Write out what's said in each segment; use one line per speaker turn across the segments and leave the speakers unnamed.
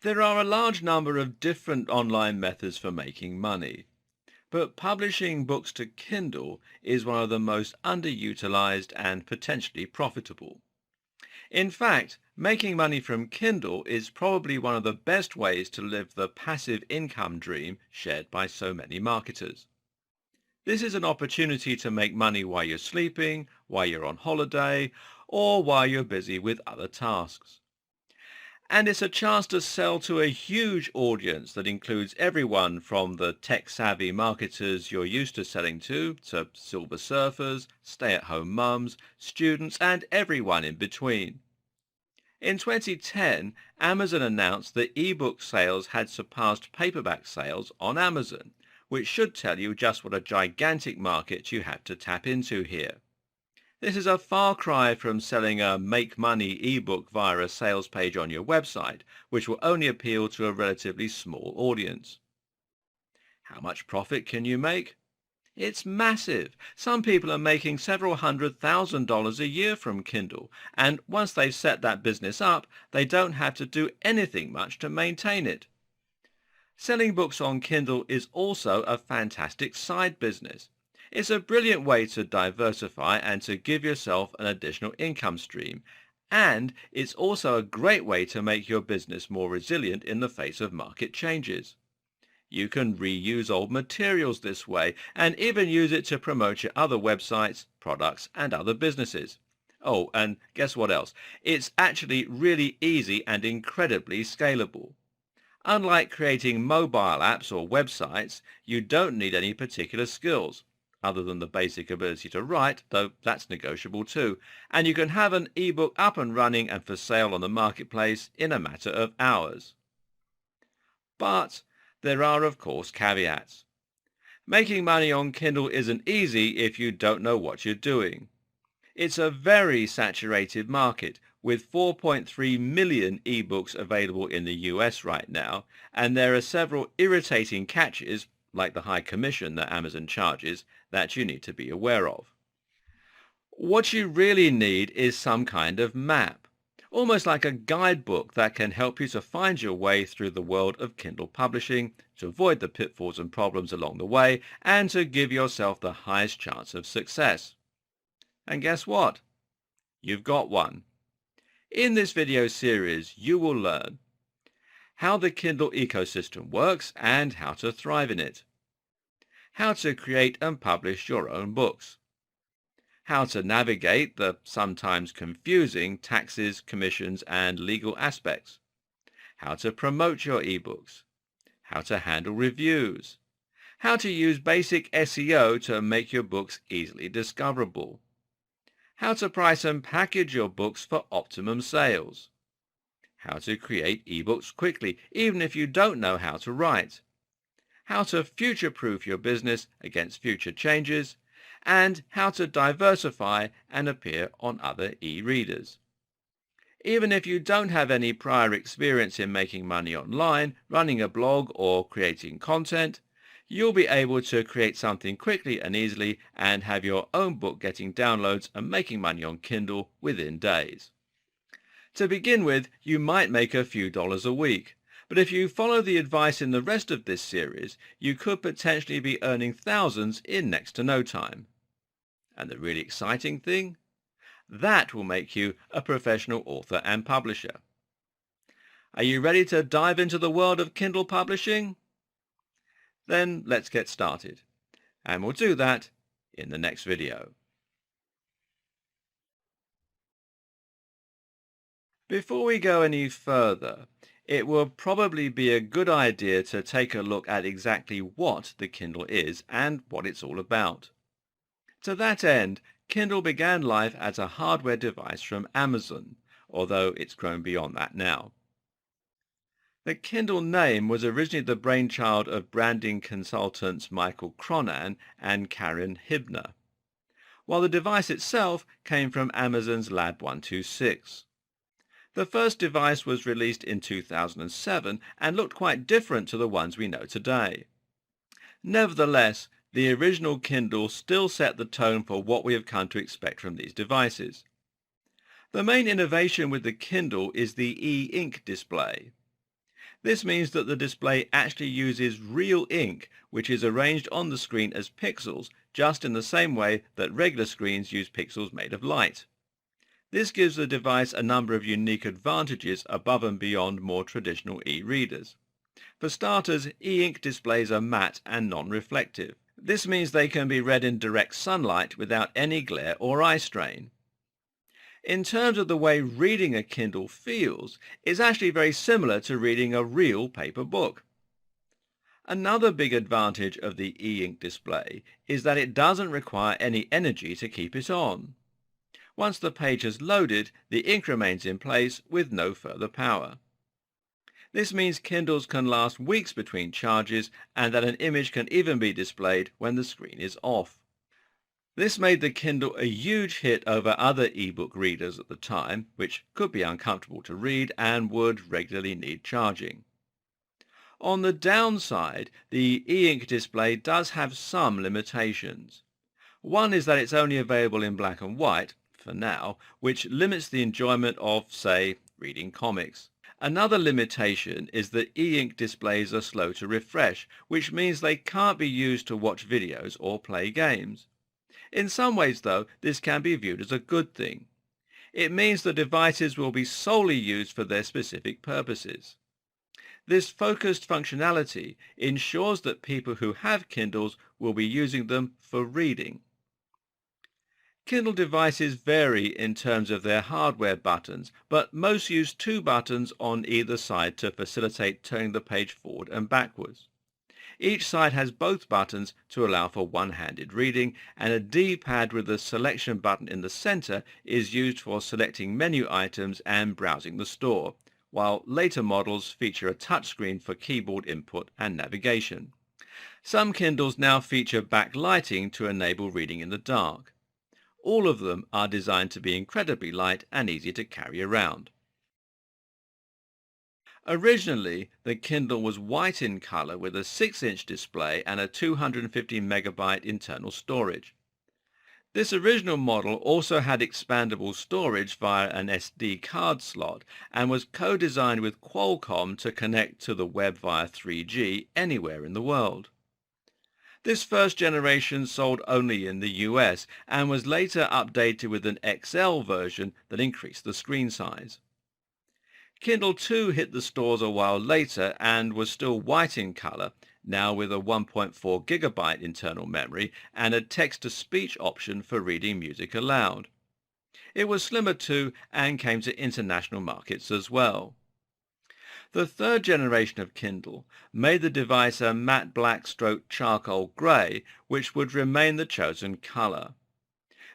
There are a large number of different online methods for making money, but publishing books to Kindle is one of the most underutilized and potentially profitable. In fact, making money from Kindle is probably one of the best ways to live the passive income dream shared by so many marketers. This is an opportunity to make money while you're sleeping, while you're on holiday, or while you're busy with other tasks. And it's a chance to sell to a huge audience that includes everyone from the tech-savvy marketers you're used to selling to silver surfers, stay-at-home mums, students, and everyone in between. In 2010, Amazon announced that ebook sales had surpassed paperback sales on Amazon, which should tell you just what a gigantic market you have to tap into here. This is a far cry from selling a make money ebook via a sales page on your website, which will only appeal to a relatively small audience. How much profit can you make? It's massive. Some people are making several $100,000 a year from Kindle, and once they've set that business up, they don't have to do anything much to maintain it. Selling books on Kindle is also a fantastic side business. It's a brilliant way to diversify and to give yourself an additional income stream, and it's also a great way to make your business more resilient in the face of market changes. You can reuse old materials this way and even use it to promote your other websites, products, and other businesses. Oh, and guess what else? It's actually really easy and incredibly scalable. Unlike creating mobile apps or websites, you don't need any particular skills, other than the basic ability to write, though that's negotiable too, and you can have an ebook up and running and for sale on the marketplace in a matter of hours. But there are, of course, caveats. Making money on Kindle isn't easy if you don't know what you're doing. It's a very saturated market, with 4.3 million ebooks available in the US right now, and there are several irritating catches, like the high commission that Amazon charges, that you need to be aware of. What you really need is some kind of map, almost like a guidebook that can help you to find your way through the world of Kindle publishing, to avoid the pitfalls and problems along the way, and to give yourself the highest chance of success. And guess what? You've got one. In this video series, you will learn how the Kindle ecosystem works and how to thrive in it, how to create and publish your own books, how to navigate the sometimes confusing taxes, commissions, and legal aspects, how to promote your ebooks, how to handle reviews, how to use basic SEO to make your books easily discoverable, how to price and package your books for optimum sales, how to create ebooks quickly even if you don't know how to write, how to future-proof your business against future changes, and how to diversify and appear on other e-readers. Even if you don't have any prior experience in making money online, running a blog, or creating content, you'll be able to create something quickly and easily and have your own book getting downloads and making money on Kindle within days. To begin with, you might make a few dollars a week, but if you follow the advice in the rest of this series, you could potentially be earning thousands in next to no time. And the really exciting thing? That will make you a professional author and publisher. Are you ready to dive into the world of Kindle publishing? Then let's get started, and we'll do that in the next video. Before we go any further, it will probably be a good idea to take a look at exactly what the Kindle is and what it's all about. To that end, Kindle began life as a hardware device from Amazon, although it's grown beyond that now. The Kindle name was originally the brainchild of branding consultants Michael Cronin and Karen Hibner, while the device itself came from Amazon's Lab 126. The first device was released in 2007 and looked quite different to the ones we know today. Nevertheless, the original Kindle still set the tone for what we have come to expect from these devices. The main innovation with the Kindle is the e-ink display. This means that the display actually uses real ink, which is arranged on the screen as pixels, just in the same way that regular screens use pixels made of light. This gives the device a number of unique advantages above and beyond more traditional e-readers. For starters, e-ink displays are matte and non-reflective. This means they can be read in direct sunlight without any glare or eye strain. In terms of the way reading a Kindle feels, it's actually very similar to reading a real paper book. Another big advantage of the e-ink display is that it doesn't require any energy to keep it on. Once the page has loaded, the ink remains in place with no further power. This means Kindles can last weeks between charges and that an image can even be displayed when the screen is off. This made the Kindle a huge hit over other e-book readers at the time, which could be uncomfortable to read and would regularly need charging. On the downside, the e-ink display does have some limitations. One is that it's only available in black and white, for now, which limits the enjoyment of, say, reading comics. Another limitation is that e-ink displays are slow to refresh, which means they can't be used to watch videos or play games. In some ways, though, this can be viewed as a good thing. It means the devices will be solely used for their specific purposes. This focused functionality ensures that people who have Kindles will be using them for reading. Kindle devices vary in terms of their hardware buttons, but most use two buttons on either side to facilitate turning the page forward and backwards. Each side has both buttons to allow for one-handed reading, and a D-pad with the selection button in the center is used for selecting menu items and browsing the store, while later models feature a touchscreen for keyboard input and navigation. Some Kindles now feature backlighting to enable reading in the dark. All of them are designed to be incredibly light and easy to carry around. Originally, the Kindle was white in color with a 6-inch display and a 250 megabyte internal storage. This original model also had expandable storage via an SD card slot and was co-designed with Qualcomm to connect to the web via 3G anywhere in the world. This first generation sold only in the US and was later updated with an XL version that increased the screen size. Kindle 2 hit the stores a while later and was still white in color, now with a 1.4 gigabyte internal memory and a text-to-speech option for reading music aloud. It was slimmer too and came to international markets as well. The third generation of Kindle made the device a matte black stroke charcoal grey, which would remain the chosen color.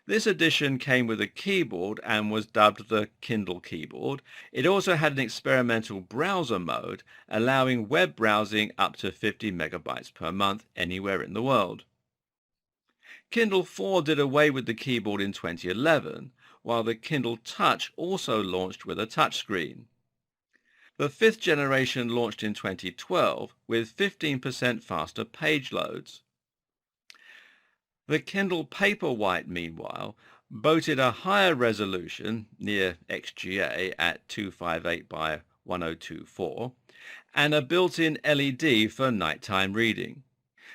This edition came with a keyboard and was dubbed the Kindle keyboard. It also had an experimental browser mode, allowing web browsing up to 50 megabytes per month anywhere in the world. Kindle 4 did away with the keyboard in 2011, while the Kindle Touch also launched with a touchscreen. The fifth generation launched in 2012 with 15% faster page loads. The Kindle Paperwhite, meanwhile, boasted a higher resolution, near XGA at 258 by 1024, and a built-in LED for nighttime reading.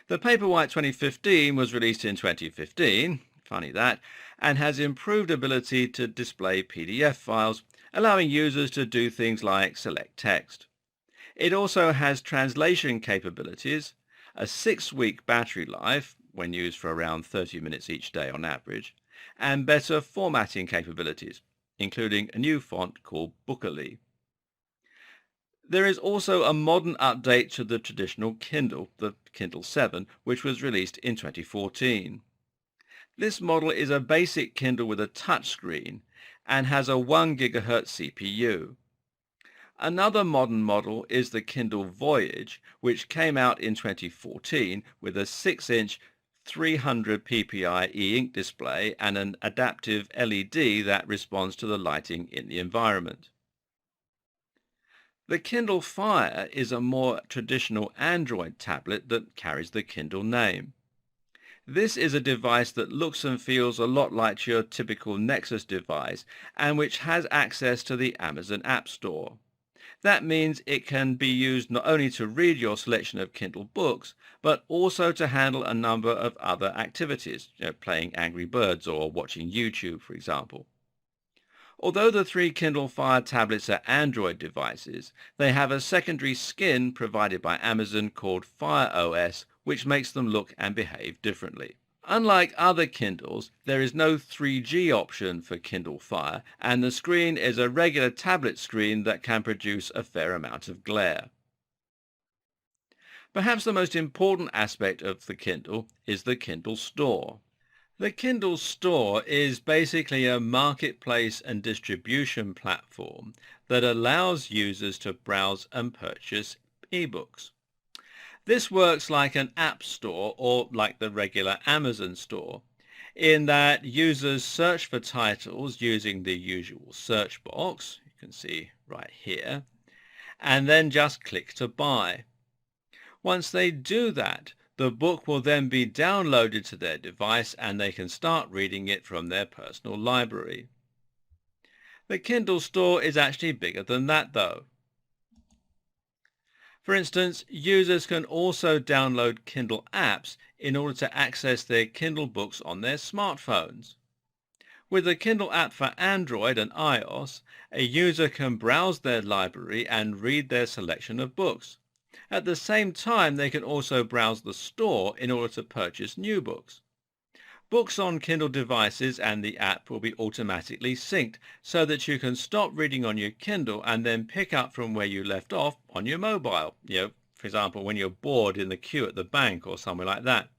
The Paperwhite 2015 was released in 2015, funny that, and has improved ability to display PDF files, allowing users to do things like select text. It also has translation capabilities, a 6-week battery life, when used for around 30 minutes each day on average, and better formatting capabilities, including a new font called Bookerly. There is also a modern update to the traditional Kindle, the Kindle 7, which was released in 2014. This model is a basic Kindle with a touchscreen and has a 1 GHz CPU. Another modern model is the Kindle Voyage, which came out in 2014 with a 6-inch 300 ppi e-ink display and an adaptive LED that responds to the lighting in the environment. The Kindle Fire is a more traditional Android tablet that carries the Kindle name. This is a device that looks and feels a lot like your typical Nexus device and which has access to the Amazon App Store. That means it can be used not only to read your selection of Kindle books, but also to handle a number of other activities, playing Angry Birds or watching YouTube, for example. Although the three Kindle Fire tablets are Android devices, they have a secondary skin provided by Amazon called Fire OS, which makes them look and behave differently. Unlike other Kindles, there is no 3G option for Kindle Fire, and the screen is a regular tablet screen that can produce a fair amount of glare. Perhaps the most important aspect of the Kindle is the Kindle Store. The Kindle Store is basically a marketplace and distribution platform that allows users to browse and purchase ebooks. This works like an app store or like the regular Amazon store, in that users search for titles using the usual search box, you can see right here, and then just click to buy. Once they do that, the book will then be downloaded to their device and they can start reading it from their personal library. The Kindle Store is actually bigger than that though. For instance, users can also download Kindle apps in order to access their Kindle books on their smartphones. With the Kindle app for Android and iOS, a user can browse their library and read their selection of books. At the same time, they can also browse the store in order to purchase new books. Books on Kindle devices and the app will be automatically synced so that you can stop reading on your Kindle and then pick up from where you left off on your mobile. For example, when you're bored in the queue at the bank or somewhere like that.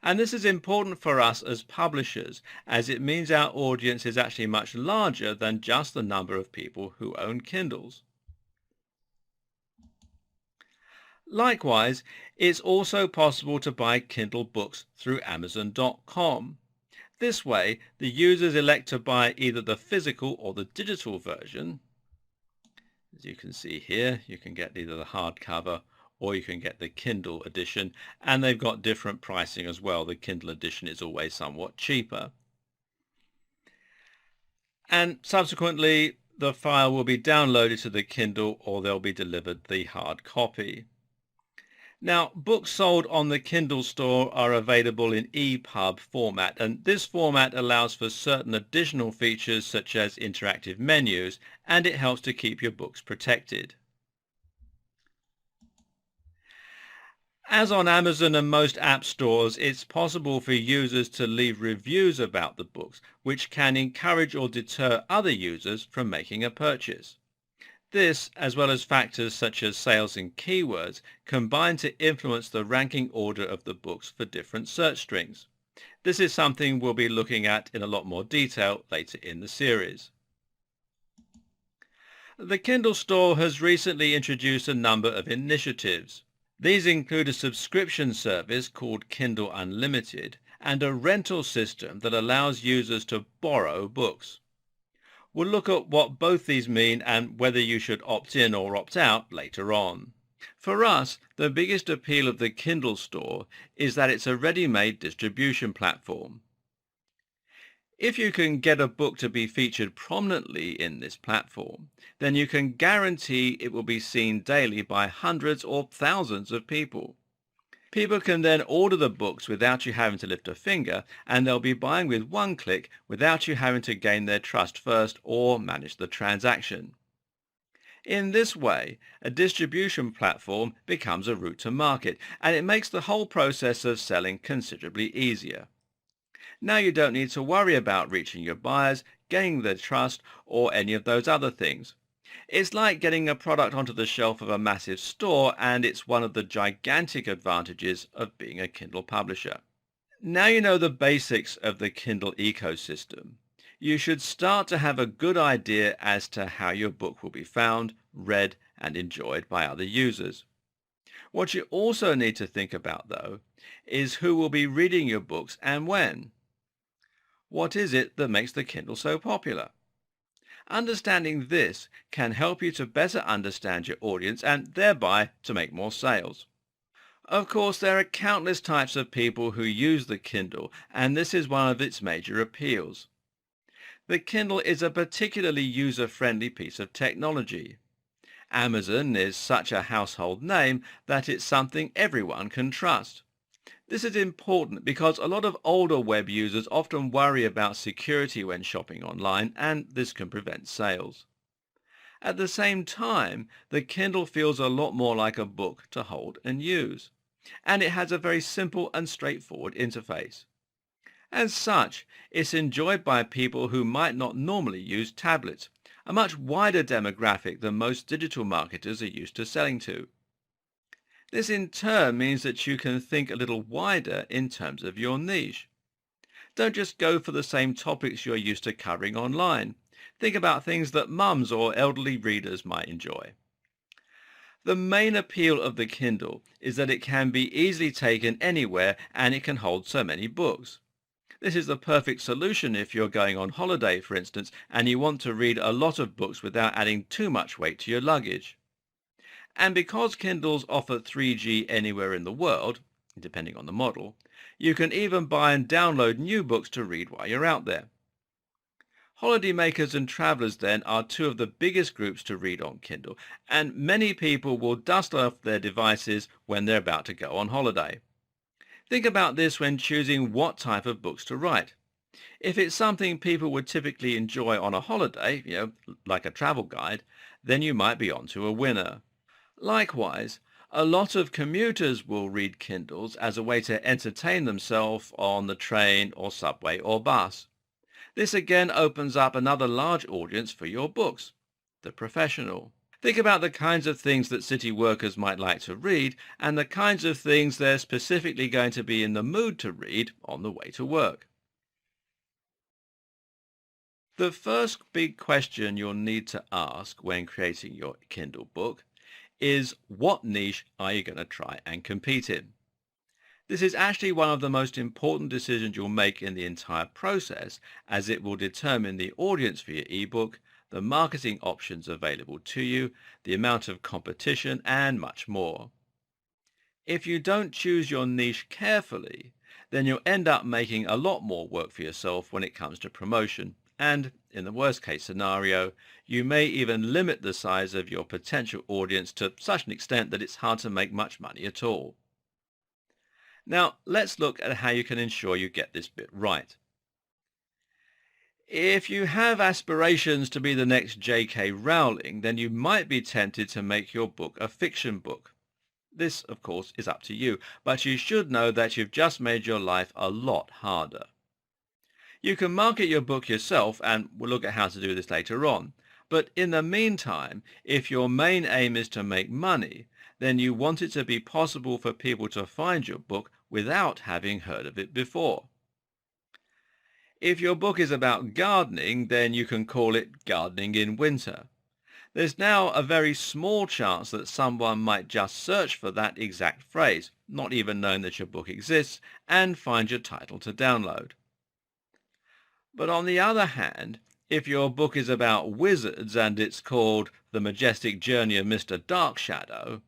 And this is important for us as publishers, as it means our audience is actually much larger than just the number of people who own Kindles. Likewise, it's also possible to buy Kindle books through Amazon.com. This way, the users elect to buy either the physical or the digital version. As you can see here, you can get either the hardcover or you can get the Kindle edition, and they've got different pricing as well. The Kindle edition is always somewhat cheaper. And subsequently, the file will be downloaded to the Kindle or they'll be delivered the hard copy. Now, books sold on the Kindle Store are available in EPUB format, and this format allows for certain additional features such as interactive menus, and it helps to keep your books protected. As on Amazon and most app stores, it's possible for users to leave reviews about the books, which can encourage or deter other users from making a purchase. This, as well as factors such as sales and keywords, combine to influence the ranking order of the books for different search strings. This is something we'll be looking at in a lot more detail later in the series. The Kindle Store has recently introduced a number of initiatives. These include a subscription service called Kindle Unlimited and a rental system that allows users to borrow books. We'll look at what both these mean and whether you should opt in or opt out later on. For us, the biggest appeal of the Kindle Store is that it's a ready-made distribution platform. If you can get a book to be featured prominently in this platform, then you can guarantee it will be seen daily by hundreds or thousands of people. People can then order the books without you having to lift a finger, and they'll be buying with one click without you having to gain their trust first or manage the transaction. In this way, a distribution platform becomes a route to market, and it makes the whole process of selling considerably easier. Now you don't need to worry about reaching your buyers, gaining their trust, or any of those other things. It's like getting a product onto the shelf of a massive store, and it's one of the gigantic advantages of being a Kindle publisher. Now you know the basics of the Kindle ecosystem. You should start to have a good idea as to how your book will be found, read, and enjoyed by other users. What you also need to think about, though, is who will be reading your books and when. What is it that makes the Kindle so popular? Understanding this can help you to better understand your audience and thereby to make more sales. Of course, there are countless types of people who use the Kindle, and this is one of its major appeals. The Kindle is a particularly user-friendly piece of technology. Amazon is such a household name that it's something everyone can trust. This is important because a lot of older web users often worry about security when shopping online, and this can prevent sales. At the same time, the Kindle feels a lot more like a book to hold and use, and it has a very simple and straightforward interface. As such, it's enjoyed by people who might not normally use tablets, a much wider demographic than most digital marketers are used to selling to. This in turn means that you can think a little wider in terms of your niche. Don't just go for the same topics you're used to covering online. Think about things that mums or elderly readers might enjoy. The main appeal of the Kindle is that it can be easily taken anywhere and it can hold so many books. This is the perfect solution if you're going on holiday, for instance, and you want to read a lot of books without adding too much weight to your luggage. And because Kindles offer 3G anywhere in the world, depending on the model, you can even buy and download new books to read while you're out there. Holidaymakers and travelers then are two of the biggest groups to read on Kindle, and many people will dust off their devices when they're about to go on holiday. Think about this when choosing what type of books to write. If it's something people would typically enjoy on a holiday, like a travel guide, then you might be onto a winner. Likewise, a lot of commuters will read Kindles as a way to entertain themselves on the train or subway or bus. This again opens up another large audience for your books, the professional. Think about the kinds of things that city workers might like to read and the kinds of things they're specifically going to be in the mood to read on the way to work. The first big question you'll need to ask when creating your Kindle book is, what niche are you going to try and compete in? This is actually one of the most important decisions you'll make in the entire process, as it will determine the audience for your ebook, the marketing options available to you, the amount of competition, and much more. If you don't choose your niche carefully, then you'll end up making a lot more work for yourself when it comes to promotion, and in the worst case scenario, you may even limit the size of your potential audience to such an extent that it's hard to make much money at all. Now, let's look at how you can ensure you get this bit right. If you have aspirations to be the next J.K. Rowling, then you might be tempted to make your book a fiction book. This, of course, is up to you, but you should know that you've just made your life a lot harder. You can market your book yourself, and we'll look at how to do this later on. But in the meantime, if your main aim is to make money, then you want it to be possible for people to find your book without having heard of it before. If your book is about gardening, then you can call it Gardening in Winter. There's now a very small chance that someone might just search for that exact phrase, not even knowing that your book exists, and find your title to download. But on the other hand, if your book is about wizards and it's called The Majestic Journey of Mr. Darkshadow,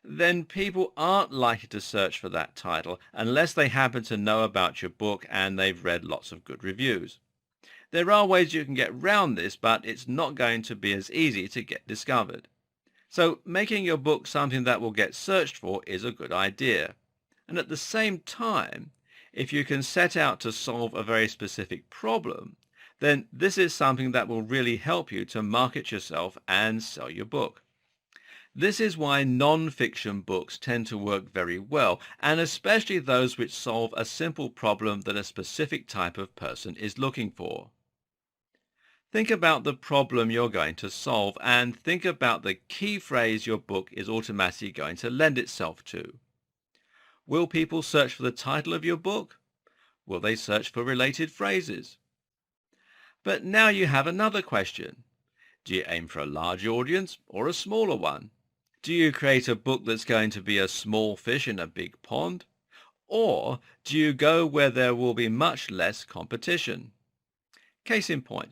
then people aren't likely to search for that title unless they happen to know about your book and they've read lots of good reviews. There are ways you can get round this, but it's not going to be as easy to get discovered. So making your book something that will get searched for is a good idea. And at the same time, if you can set out to solve a very specific problem, then this is something that will really help you to market yourself and sell your book. This is why non-fiction books tend to work very well, and especially those which solve a simple problem that a specific type of person is looking for. Think about the problem you're going to solve and think about the key phrase your book is automatically going to lend itself to. Will people search for the title of your book? Will they search for related phrases? But now you have another question. Do you aim for a large audience or a smaller one? Do you create a book that's going to be a small fish in a big pond? Or do you go where there will be much less competition? Case in point,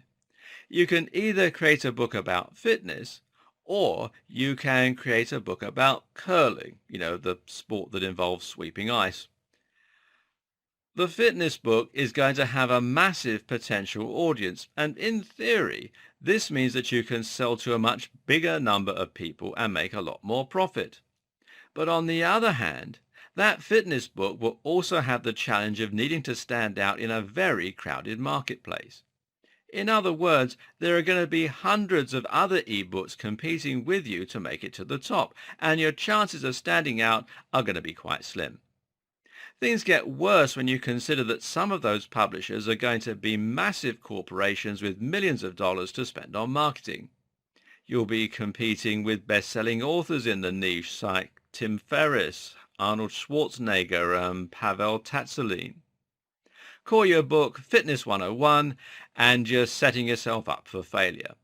you can either create a book about fitness or you can create a book about curling, the sport that involves sweeping ice. The fitness book is going to have a massive potential audience, and in theory, this means that you can sell to a much bigger number of people and make a lot more profit. But on the other hand, that fitness book will also have the challenge of needing to stand out in a very crowded marketplace. In other words, there are going to be hundreds of other ebooks competing with you to make it to the top, and your chances of standing out are going to be quite slim. Things get worse when you consider that some of those publishers are going to be massive corporations with millions of dollars to spend on marketing. You'll be competing with best-selling authors in the niche like Tim Ferriss, Arnold Schwarzenegger, and Pavel Tatsulin. Call your book Fitness 101 and you're setting yourself up for failure.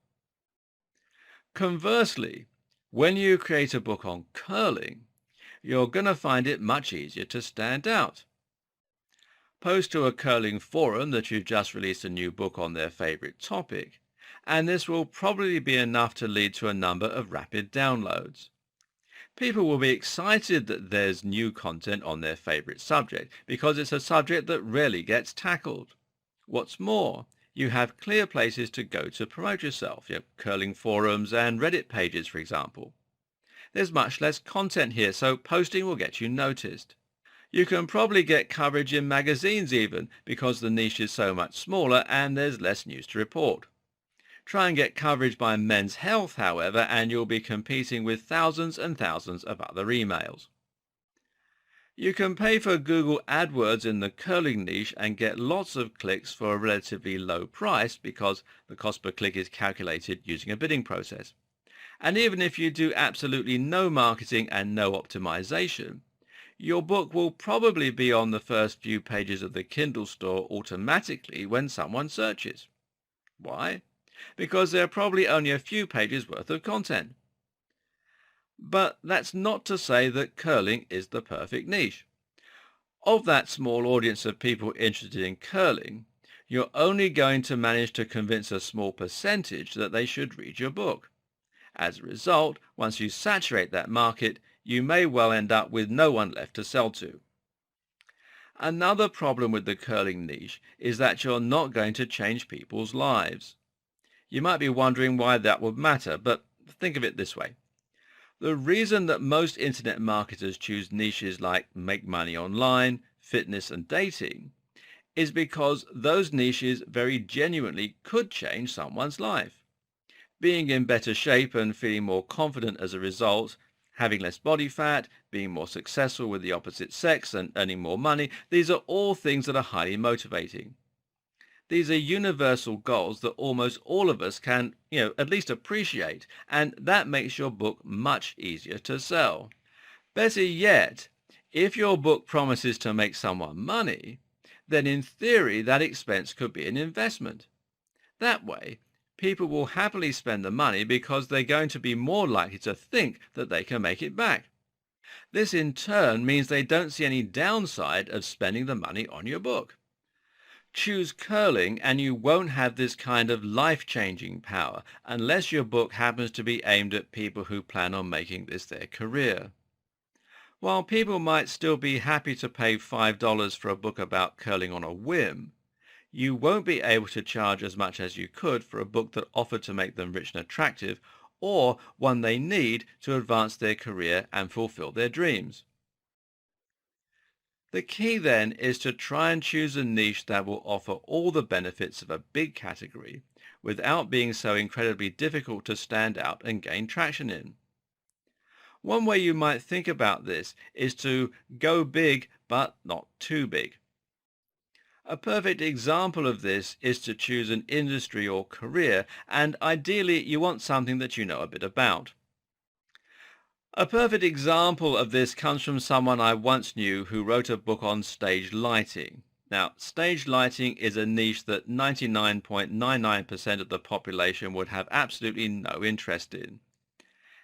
Conversely, when you create a book on curling, you're going to find it much easier to stand out. Post to a curling forum that you've just released a new book on their favorite topic, and this will probably be enough to lead to a number of rapid downloads. People will be excited that there's new content on their favorite subject because it's a subject that rarely gets tackled. What's more, you have clear places to go to promote yourself, curling forums and Reddit pages, for example. There's much less content here, so posting will get you noticed. You can probably get coverage in magazines even, because the niche is so much smaller and there's less news to report. Try and get coverage by Men's Health, however, and you'll be competing with thousands and thousands of other emails. You can pay for Google AdWords in the curling niche and get lots of clicks for a relatively low price because the cost per click is calculated using a bidding process. And even if you do absolutely no marketing and no optimization, your book will probably be on the first few pages of the Kindle store automatically when someone searches. Why? Because there are probably only a few pages worth of content. But that's not to say that curling is the perfect niche. Of that small audience of people interested in curling, you're only going to manage to convince a small percentage that they should read your book. As a result, once you saturate that market, you may well end up with no one left to sell to. Another problem with the curling niche is that you're not going to change people's lives. You might be wondering why that would matter, but think of it this way. The reason that most internet marketers choose niches like make money online, fitness, and dating is because those niches very genuinely could change someone's life. Being in better shape and feeling more confident as a result, having less body fat, being more successful with the opposite sex, and earning more money, these are all things that are highly motivating. These are universal goals that almost all of us can, at least appreciate, and that makes your book much easier to sell. Better yet, if your book promises to make someone money, then in theory that expense could be an investment. That way, people will happily spend the money because they're going to be more likely to think that they can make it back. This in turn means they don't see any downside of spending the money on your book. Choose curling and you won't have this kind of life-changing power unless your book happens to be aimed at people who plan on making this their career. While people might still be happy to pay $5 for a book about curling on a whim, you won't be able to charge as much as you could for a book that offered to make them rich and attractive, or one they need to advance their career and fulfill their dreams. The key then is to try and choose a niche that will offer all the benefits of a big category without being so incredibly difficult to stand out and gain traction in. One way you might think about this is to go big but not too big. A perfect example of this is to choose an industry or career, and ideally you want something that you know a bit about. A perfect example of this comes from someone I once knew who wrote a book on stage lighting. Now, stage lighting is a niche that 99.99% of the population would have absolutely no interest in.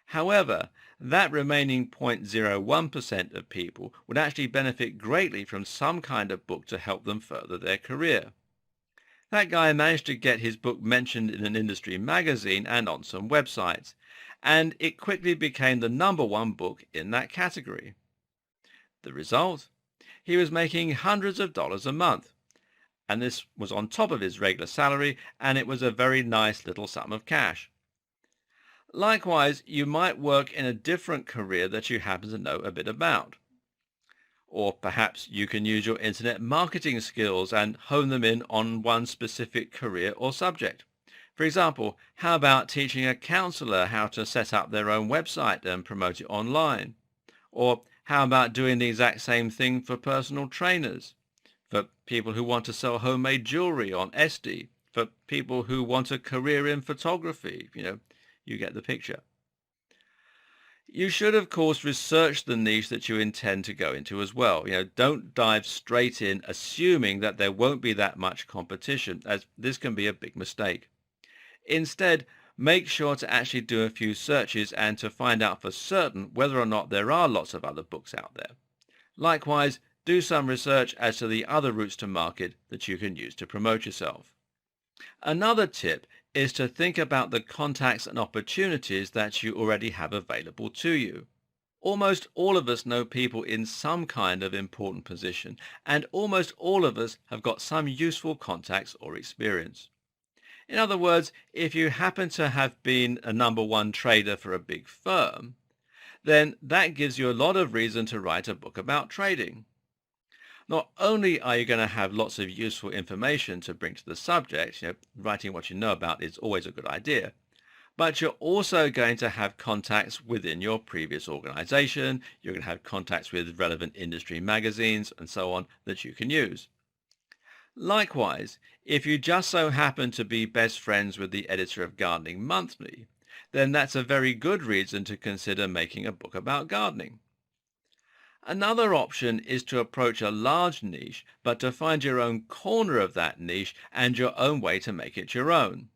However, that remaining 0.01% of people would actually benefit greatly from some kind of book to help them further their career. That guy managed to get his book mentioned in an industry magazine and on some websites, and it quickly became the #1 book in that category. The result? he was making hundreds of dollars a month, and this was on top of his regular salary, and it was a very nice little sum of cash. Likewise, you might work in a different career that you happen to know a bit about. Or perhaps you can use your internet marketing skills and hone them in on one specific career or subject. For example, how about teaching a counselor how to set up their own website and promote it online? Or how about doing the exact same thing for personal trainers, for people who want to sell homemade jewelry on Etsy, for people who want a career in photography? You get the picture. You should, of course, research the niche that you intend to go into as well. Don't dive straight in assuming that there won't be that much competition, as this can be a big mistake. Instead, make sure to actually do a few searches and to find out for certain whether or not there are lots of other books out there. Likewise, do some research as to the other routes to market that you can use to promote yourself. Another tip is to think about the contacts and opportunities that you already have available to you. Almost all of us know people in some kind of important position, and almost all of us have got some useful contacts or experience. In other words, if you happen to have been a number one trader for a big firm, then that gives you a lot of reason to write a book about trading. Not only are you going to have lots of useful information to bring to the subject, writing what you know about is always a good idea, but you're also going to have contacts within your previous organization, you're going to have contacts with relevant industry magazines and so on that you can use. Likewise, if you just so happen to be best friends with the editor of Gardening Monthly, then that's a very good reason to consider making a book about gardening. Another option is to approach a large niche, but to find your own corner of that niche and your own way to make it your own.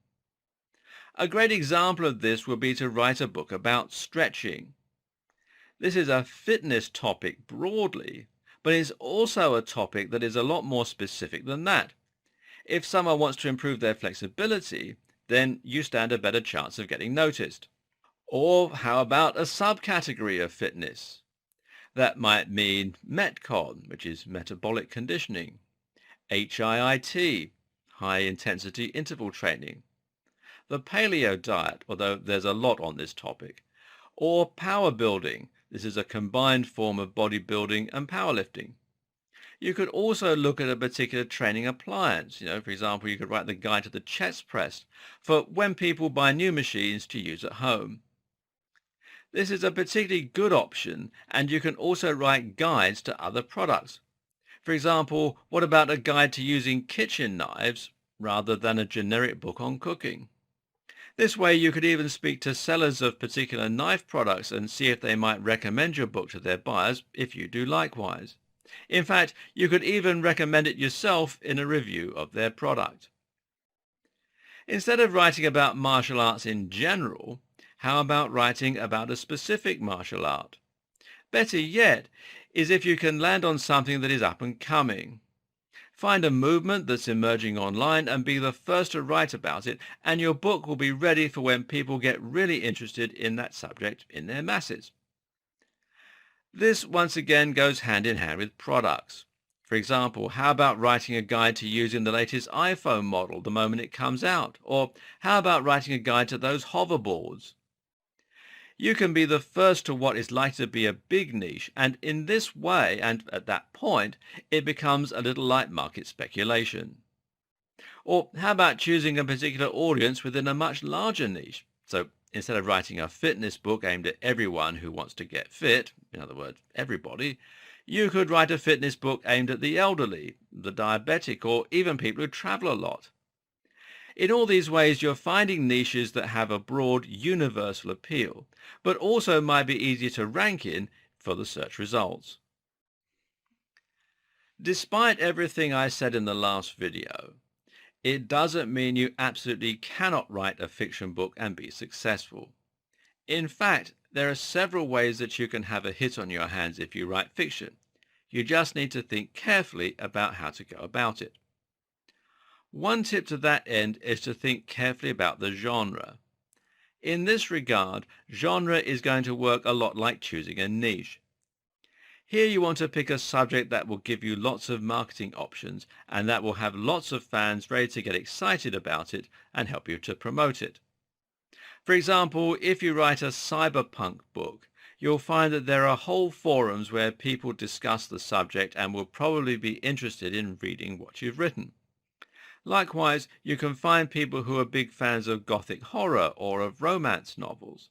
A great example of this would be to write a book about stretching. This is a fitness topic broadly, but it's also a topic that is a lot more specific than that. If someone wants to improve their flexibility, then you stand a better chance of getting noticed. Or how about a subcategory of fitness? That might mean Metcon, which is metabolic conditioning, HIIT, high intensity interval training, the paleo diet, although there's a lot on this topic, or power building. This is a combined form of bodybuilding and powerlifting. You could also look at a particular training appliance. For example, you could write the guide to the chest press for when people buy new machines to use at home. This is a particularly good option, and you can also write guides to other products. For example, what about a guide to using kitchen knives rather than a generic book on cooking? This way you could even speak to sellers of particular knife products and see if they might recommend your book to their buyers if you do likewise. In fact, you could even recommend it yourself in a review of their product. Instead of writing about martial arts in general, how about writing about a specific martial art? Better yet is if you can land on something that is up and coming. Find a movement that's emerging online and be the first to write about it, and your book will be ready for when people get really interested in that subject in their masses. This once again goes hand in hand with products. For example, how about writing a guide to using the latest iPhone model the moment it comes out? Or how about writing a guide to those hoverboards? You can be the first to what is likely to be a big niche, and in this way, and at that point, it becomes a little like market speculation. Or how about choosing a particular audience within a much larger niche? So instead of writing a fitness book aimed at everyone who wants to get fit, in other words, everybody, you could write a fitness book aimed at the elderly, the diabetic, or even people who travel a lot. In all these ways, you're finding niches that have a broad, universal appeal, but also might be easier to rank in for the search results. Despite everything I said in the last video, it doesn't mean you absolutely cannot write a fiction book and be successful. In fact, there are several ways that you can have a hit on your hands if you write fiction. You just need to think carefully about how to go about it. One tip to that end is to think carefully about the genre. In this regard, genre is going to work a lot like choosing a niche. Here you want to pick a subject that will give you lots of marketing options and that will have lots of fans ready to get excited about it and help you to promote it. For example, if you write a cyberpunk book, you'll find that there are whole forums where people discuss the subject and will probably be interested in reading what you've written. Likewise, you can find people who are big fans of gothic horror or of romance novels.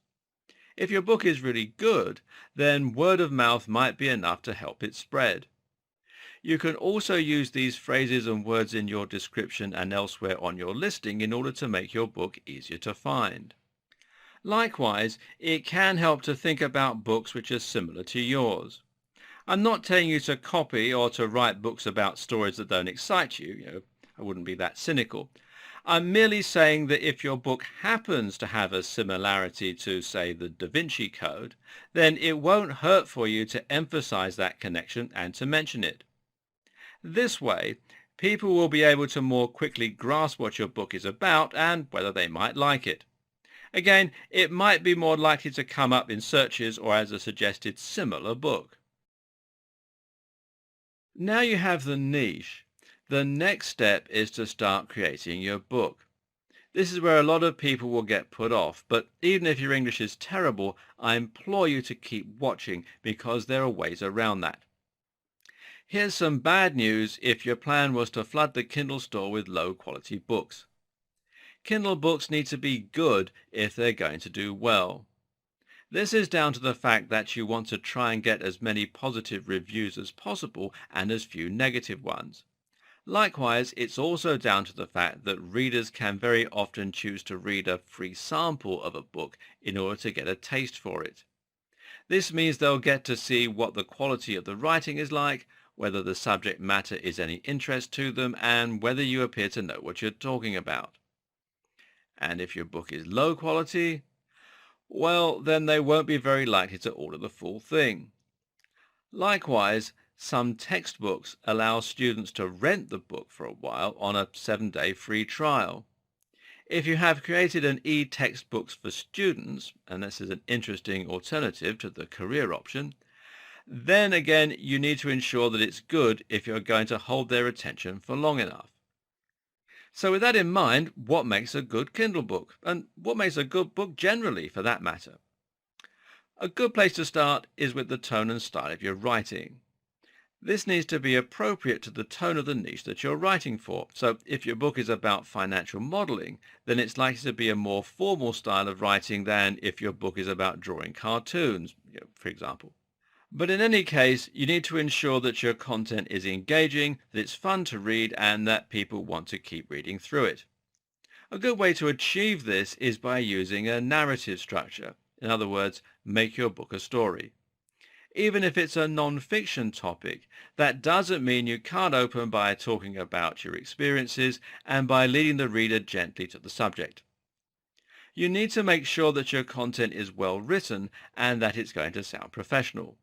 If your book is really good, then word of mouth might be enough to help it spread. You can also use these phrases and words in your description and elsewhere on your listing in order to make your book easier to find. Likewise, it can help to think about books which are similar to yours. I'm not telling you to copy or to write books about stories that don't excite you. I wouldn't be that cynical. I'm merely saying that if your book happens to have a similarity to, say, the Da Vinci Code, then it won't hurt for you to emphasize that connection and to mention it. This way, people will be able to more quickly grasp what your book is about and whether they might like it. Again, it might be more likely to come up in searches or as a suggested similar book. Now you have the niche. The next step is to start creating your book. This is where a lot of people will get put off, but even if your English is terrible, I implore you to keep watching because there are ways around that. Here's some bad news if your plan was to flood the Kindle store with low-quality books. Kindle books need to be good if they're going to do well. This is down to the fact that you want to try and get as many positive reviews as possible and as few negative ones. Likewise, it's also down to the fact that readers can very often choose to read a free sample of a book in order to get a taste for it. This means they'll get to see what the quality of the writing is like, whether the subject matter is any interest to them, and whether you appear to know what you're talking about. And if your book is low quality, well, then they won't be very likely to order the full thing. Likewise, some textbooks allow students to rent the book for a while on a 7-day free trial. If you have created an e-textbooks for students, and this is an interesting alternative to the career option, then again you need to ensure that it's good if you're going to hold their attention for long enough. So with that in mind, what makes a good Kindle book? And what makes a good book generally, for that matter? A good place to start is with the tone and style of your writing. This needs to be appropriate to the tone of the niche that you're writing for. So if your book is about financial modeling, then it's likely to be a more formal style of writing than if your book is about drawing cartoons, for example. But in any case, you need to ensure that your content is engaging, that it's fun to read, and that people want to keep reading through it. A good way to achieve this is by using a narrative structure. In other words, make your book a story. Even if it's a non-fiction topic, that doesn't mean you can't open by talking about your experiences and by leading the reader gently to the subject. You need to make sure that your content is well written and that it's going to sound professional.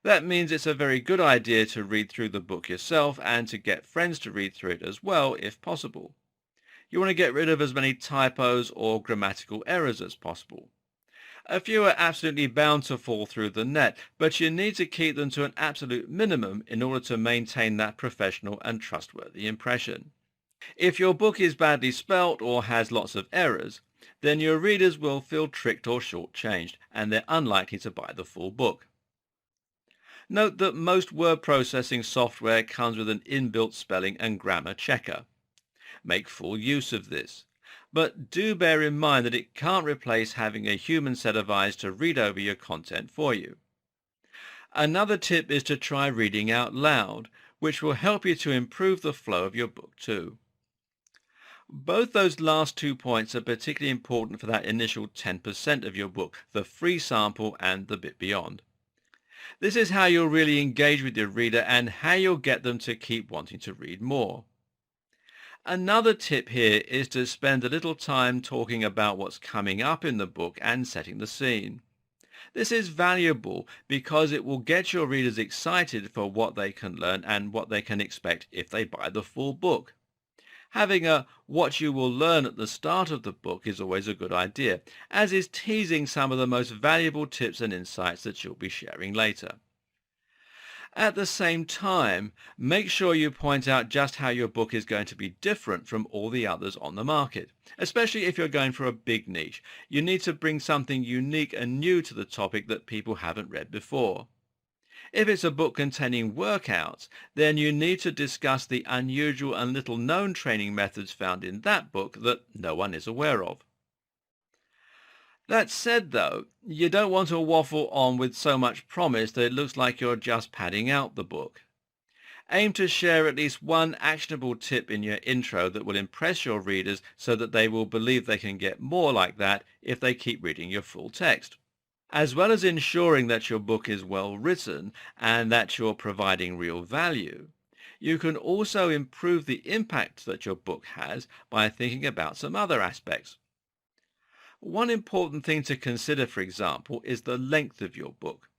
That means it's a very good idea to read through the book yourself and to get friends to read through it as well, if possible. You want to get rid of as many typos or grammatical errors as possible. A few are absolutely bound to fall through the net, but you need to keep them to an absolute minimum in order to maintain that professional and trustworthy impression. If your book is badly spelt or has lots of errors, then your readers will feel tricked or shortchanged, and they're unlikely to buy the full book. Note that most word processing software comes with an inbuilt spelling and grammar checker. Make full use of this. But do bear in mind that it can't replace having a human set of eyes to read over your content for you. Another tip is to try reading out loud, which will help you to improve the flow of your book too. Both those last 2 points are particularly important for that initial 10% of your book, the free sample and the bit beyond. This is how you'll really engage with your reader and how you'll get them to keep wanting to read more. Another tip here is to spend a little time talking about what's coming up in the book and setting the scene. This is valuable because it will get your readers excited for what they can learn and what they can expect if they buy the full book. Having a what you will learn at the start of the book is always a good idea, as is teasing some of the most valuable tips and insights that you'll be sharing later. At the same time, make sure you point out just how your book is going to be different from all the others on the market, especially if you're going for a big niche. You need to bring something unique and new to the topic that people haven't read before. If it's a book containing workouts, then you need to discuss the unusual and little known training methods found in that book that no one is aware of. That said, though, you don't want to waffle on with so much promise that it looks like you're just padding out the book. Aim to share at least one actionable tip in your intro that will impress your readers so that they will believe they can get more like that if they keep reading your full text. As well as ensuring that your book is well written and that you're providing real value, you can also improve the impact that your book has by thinking about some other aspects. One important thing to consider, for example, is the length of your book.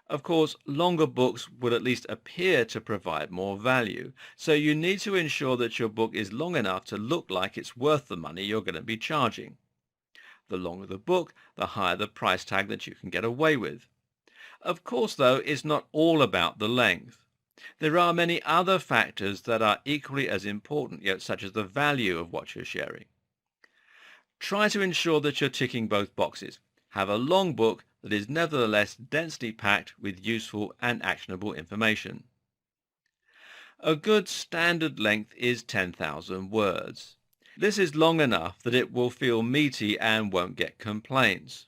Of course, longer books will at least appear to provide more value, so you need to ensure that your book is long enough to look like it's worth the money you're going to be charging. The longer the book, the higher the price tag that you can get away with. Of course, though, it's not all about the length. There are many other factors that are equally as important, yet such as the value of what you're sharing. Try to ensure that you're ticking both boxes. Have a long book that is nevertheless densely packed with useful and actionable information. A good standard length is 10,000 words. This is long enough that it will feel meaty and won't get complaints.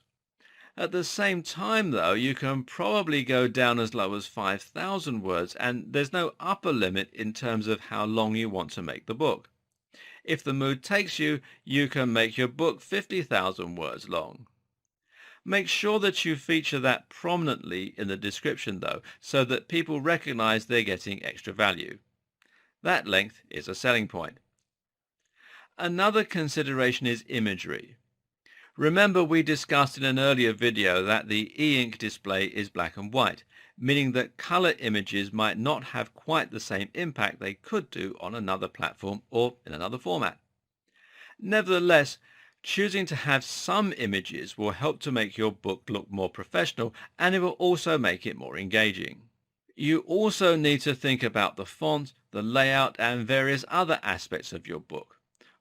At the same time, though, you can probably go down as low as 5,000 words, and there's no upper limit in terms of how long you want to make the book. If the mood takes you, you can make your book 50,000 words long. Make sure that you feature that prominently in the description, though, so that people recognize they're getting extra value. That length is a selling point. Another consideration is imagery. Remember, we discussed in an earlier video that the e-ink display is black and white, meaning that color images might not have quite the same impact they could do on another platform or in another format. Nevertheless, choosing to have some images will help to make your book look more professional, and it will also make it more engaging. You also need to think about the font, the layout, and various other aspects of your book,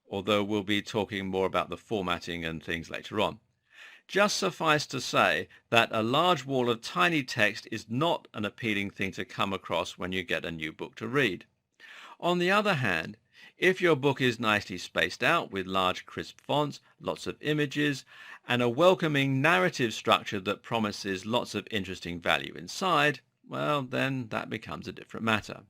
although we'll be talking more about the formatting and things later on. Just suffice to say that a large wall of tiny text is not an appealing thing to come across when you get a new book to read. On the other hand, if your book is nicely spaced out with large crisp fonts, lots of images, and a welcoming narrative structure that promises lots of interesting value inside, well, then that becomes a different matter.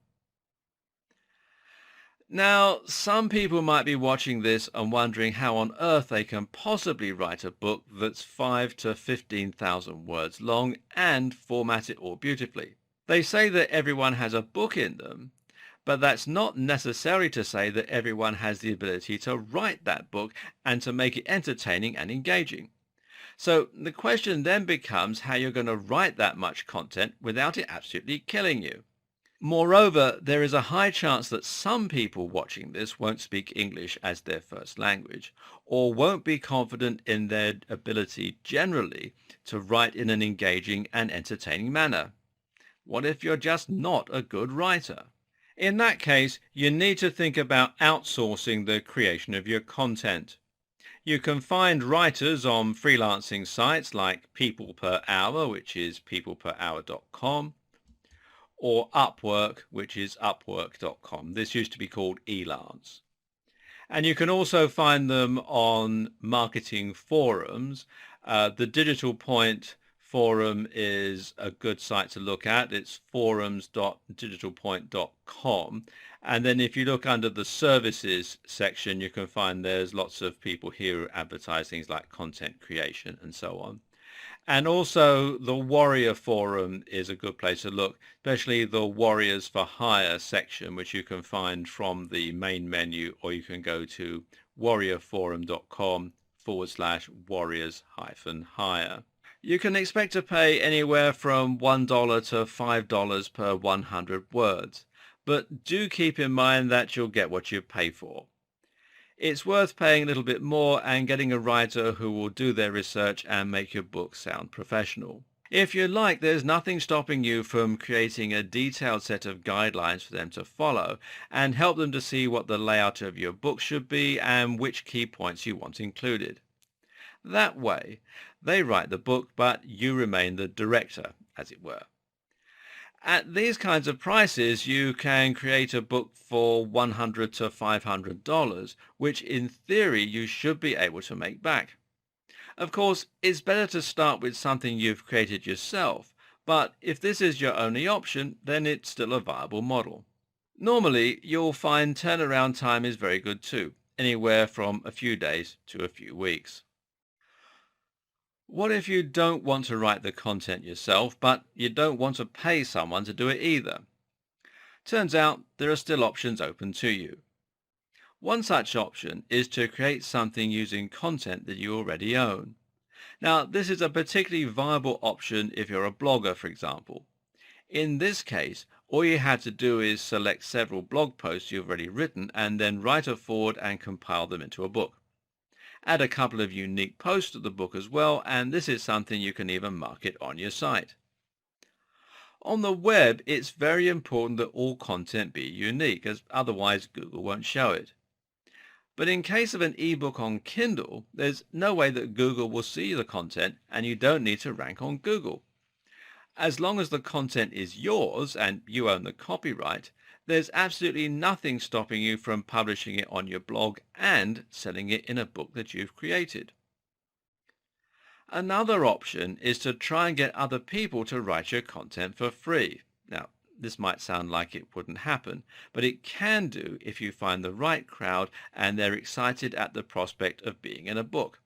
Now, some people might be watching this and wondering how on earth they can possibly write a book that's 5 to 15,000 words long and format it all beautifully. They say that everyone has a book in them, but that's not necessary to say that everyone has the ability to write that book and to make it entertaining and engaging. So the question then becomes how you're going to write that much content without it absolutely killing you. Moreover, there is a high chance that some people watching this won't speak English as their first language, or won't be confident in their ability generally to write in an engaging and entertaining manner. What if you're just not a good writer? In that case, you need to think about outsourcing the creation of your content. You can find writers on freelancing sites like People Per Hour, which is peopleperhour.com, or Upwork, which is upwork.com. This used to be called Elance. And you can also find them on marketing forums. The Digital Point forum is a good site to look at. It's forums.digitalpoint.com. And then if you look under the services section, you can find there's lots of people here who advertise things like content creation and so on. And also the Warrior Forum is a good place to look, especially the Warriors for Hire section, which you can find from the main menu, or you can go to warriorforum.com/warriors-hire. You can expect to pay anywhere from $1 to $5 per 100 words, but do keep in mind that you'll get what you pay for. It's worth paying a little bit more and getting a writer who will do their research and make your book sound professional. If you like, there's nothing stopping you from creating a detailed set of guidelines for them to follow and help them to see what the layout of your book should be and which key points you want included. That way, they write the book, but you remain the director, as it were. At these kinds of prices, you can create a book for $100 to $500, which in theory you should be able to make back. Of course, it's better to start with something you've created yourself, but if this is your only option, then it's still a viable model. Normally, you'll find turnaround time is very good too, anywhere from a few days to a few weeks. What if you don't want to write the content yourself, but you don't want to pay someone to do it either? Turns out there are still options open to you. One such option is to create something using content that you already own. Now, this is a particularly viable option if you're a blogger, for example. In this case, all you had to do is select several blog posts you've already written and then write a foreword and compile them into a book. Add a couple of unique posts to the book as well, and this is something you can even market on your site. On the web, it's very important that all content be unique, as otherwise Google won't show it. But in case of an ebook on Kindle, there's no way that Google will see the content and you don't need to rank on Google. As long as the content is yours and you own the copyright, there's absolutely nothing stopping you from publishing it on your blog and selling it in a book that you've created. Another option is to try and get other people to write your content for free. Now, this might sound like it wouldn't happen, but it can do if you find the right crowd and they're excited at the prospect of being in a book.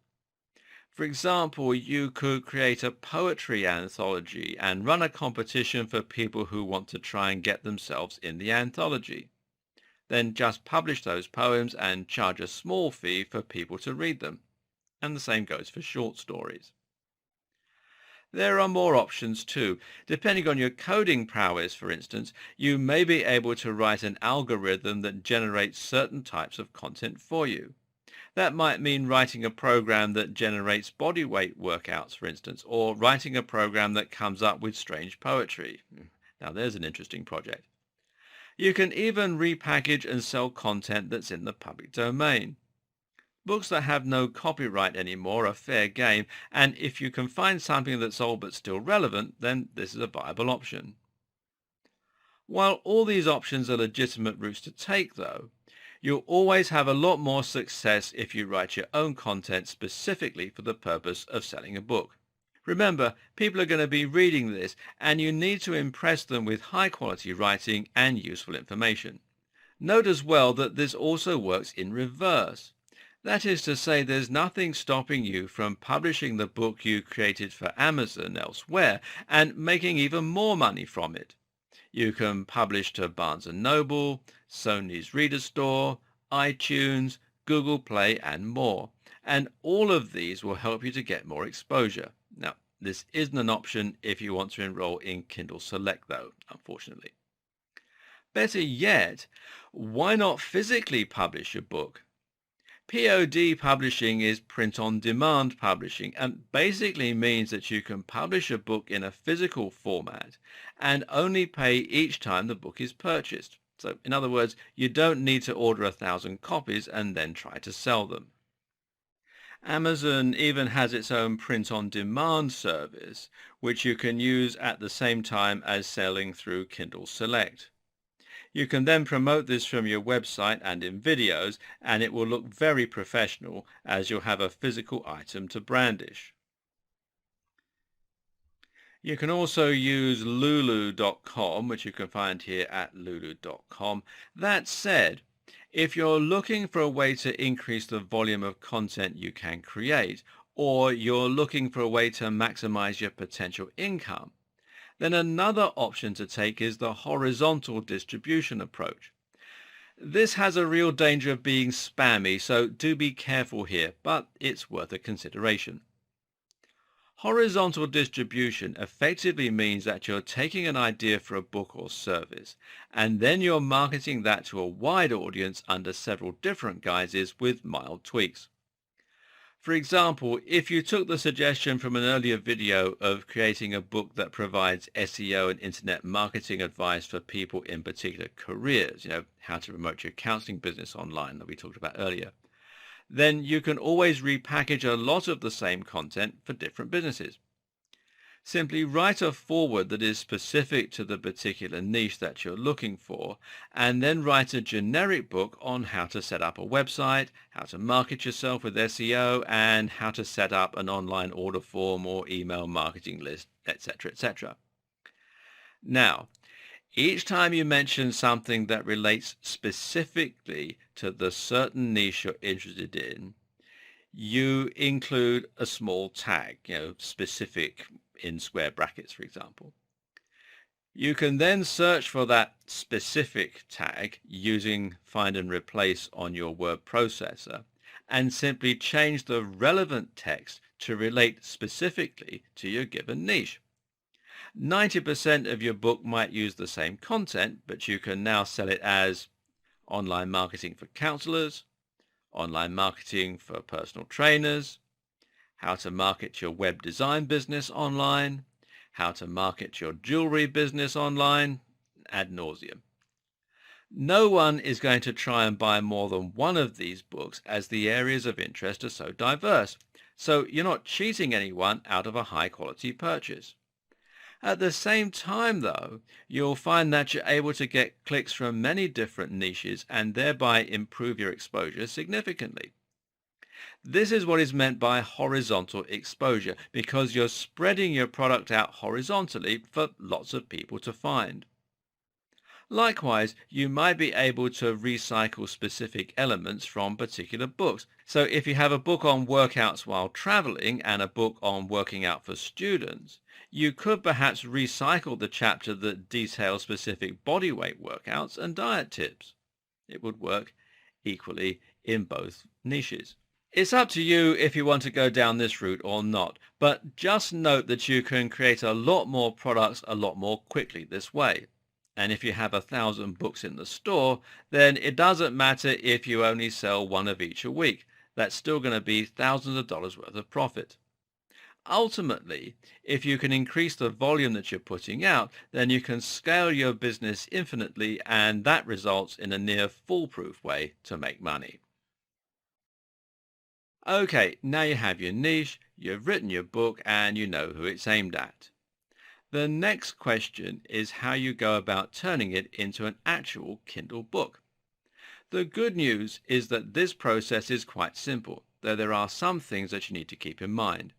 For example, you could create a poetry anthology and run a competition for people who want to try and get themselves in the anthology. Then just publish those poems and charge a small fee for people to read them. And the same goes for short stories. There are more options too. Depending on your coding prowess, for instance, you may be able to write an algorithm that generates certain types of content for you. That might mean writing a program that generates body weight workouts, for instance, or writing a program that comes up with strange poetry. Now there's an interesting project. You can even repackage and sell content that's in the public domain. Books that have no copyright anymore are fair game, and if you can find something that's old but still relevant, then this is a viable option. While all these options are legitimate routes to take, though, you'll always have a lot more success if you write your own content specifically for the purpose of selling a book. Remember, people are going to be reading this, and you need to impress them with high-quality writing and useful information. Note as well that this also works in reverse. That is to say, there's nothing stopping you from publishing the book you created for Amazon elsewhere and making even more money from it. You can publish to Barnes& Noble, Sony's Reader Store, iTunes, Google Play, and more. And all of these will help you to get more exposure. Now, this isn't an option if you want to enroll in Kindle Select, though, unfortunately. Better yet, why not physically publish your book? POD publishing is print-on-demand publishing and basically means that you can publish a book in a physical format and only pay each time the book is purchased. So in other words, you don't need to order 1,000 copies and then try to sell them. Amazon even has its own print-on-demand service, which you can use at the same time as selling through Kindle Select. You can then promote this from your website and in videos, and it will look very professional as you'll have a physical item to brandish. You can also use lulu.com, which you can find here at lulu.com. That said, if you're looking for a way to increase the volume of content you can create, or you're looking for a way to maximize your potential income, then another option to take is the horizontal distribution approach. This has a real danger of being spammy, so do be careful here, but it's worth a consideration. Horizontal distribution effectively means that you're taking an idea for a book or service, and then you're marketing that to a wide audience under several different guises with mild tweaks. For example, if you took the suggestion from an earlier video of creating a book that provides SEO and internet marketing advice for people in particular careers, how to promote your counseling business online that we talked about earlier, then you can always repackage a lot of the same content for different businesses. Simply write a foreword that is specific to the particular niche that you're looking for, and then write a generic book on how to set up a website, how to market yourself with SEO, and how to set up an online order form or email marketing list, etc., etc. Now, each time you mention something that relates specifically to the certain niche you're interested in, you include a small tag, specific in square brackets, for example. You can then search for that specific tag using find and replace on your word processor and simply change the relevant text to relate specifically to your given niche. 90% of your book might use the same content, but you can now sell it as online marketing for counselors, online marketing for personal trainers, how to market your web design business online, how to market your jewelry business online, ad nauseum. No one is going to try and buy more than one of these books as the areas of interest are so diverse. So you're not cheating anyone out of a high quality purchase. At the same time, though, you'll find that you're able to get clicks from many different niches and thereby improve your exposure significantly. This is what is meant by horizontal exposure, because you're spreading your product out horizontally for lots of people to find. Likewise, you might be able to recycle specific elements from particular books. So if you have a book on workouts while traveling and a book on working out for students, you could perhaps recycle the chapter that details specific bodyweight workouts and diet tips. It would work equally in both niches. It's up to you if you want to go down this route or not, but just note that you can create a lot more products a lot more quickly this way. And if you have 1,000 books in the store, then it doesn't matter if you only sell one of each a week. That's still going to be thousands of dollars worth of profit. Ultimately, if you can increase the volume that you're putting out, then you can scale your business infinitely, and that results in a near foolproof way to make money. Okay, now you have your niche, you've written your book, and you know who it's aimed at. The next question is how you go about turning it into an actual Kindle book. The good news is that this process is quite simple, though there are some things that you need to keep in mind.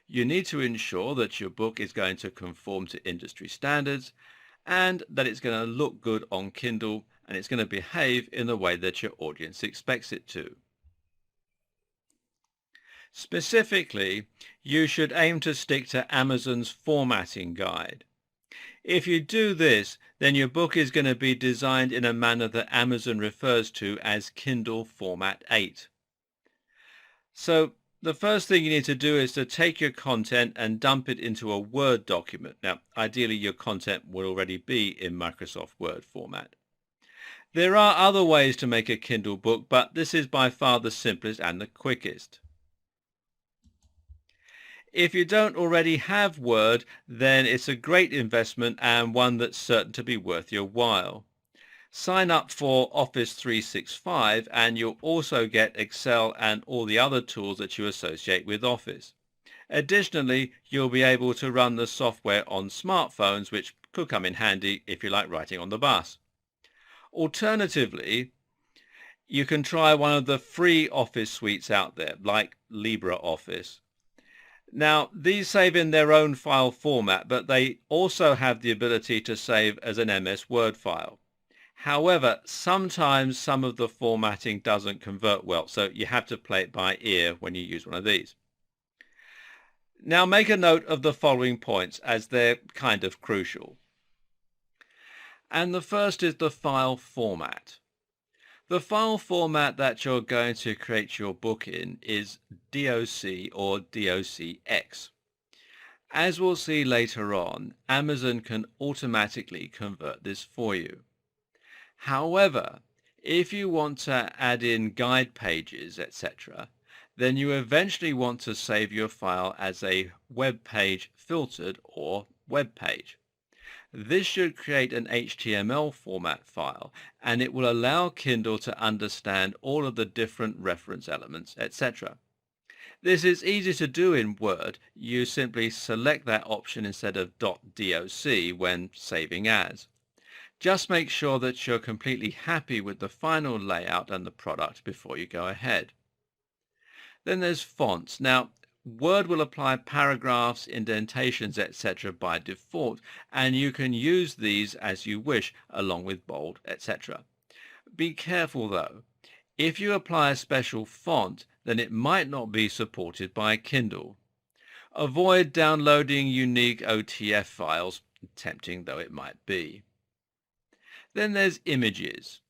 You need to ensure that your book is going to conform to industry standards and that it's going to look good on Kindle and it's going to behave in the way that your audience expects it to. Specifically, you should aim to stick to Amazon's formatting guide. If you do this, then your book is going to be designed in a manner that Amazon refers to as Kindle Format 8. So the first thing you need to do is to take your content and dump it into a Word document. Now, ideally, your content will already be in Microsoft Word format. There are other ways to make a Kindle book, but this is by far the simplest and the quickest. If you don't already have Word, then it's a great investment and one that's certain to be worth your while. Sign up for Office 365 and you'll also get Excel and all the other tools that you associate with Office. Additionally, you'll be able to run the software on smartphones, which could come in handy if you like writing on the bus. Alternatively, you can try one of the free Office suites out there, like LibreOffice. Now, these save in their own file format, but they also have the ability to save as an MS Word file. However, sometimes some of the formatting doesn't convert well, so you have to play it by ear when you use one of these. Now, make a note of the following points as they're kind of crucial. And the first is the file format. The file format that you're going to create your book in is DOC or DOCX. As we'll see later on, Amazon can automatically convert this for you. However, if you want to add in guide pages, etc., then you eventually want to save your file as a web page filtered or web page. This should create an HTML format file, and it will allow Kindle to understand all of the different reference elements, etc. This is easy to do in Word. You simply select that option instead of .doc when saving as. Just make sure that you're completely happy with the final layout and the product before you go ahead. Then there's fonts. Now, Word will apply paragraphs, indentations, etc. by default, and you can use these as you wish, along with bold, etc. Be careful though. If you apply a special font, then it might not be supported by Kindle. Avoid downloading unique OTF files, tempting though it might be. Then there's images.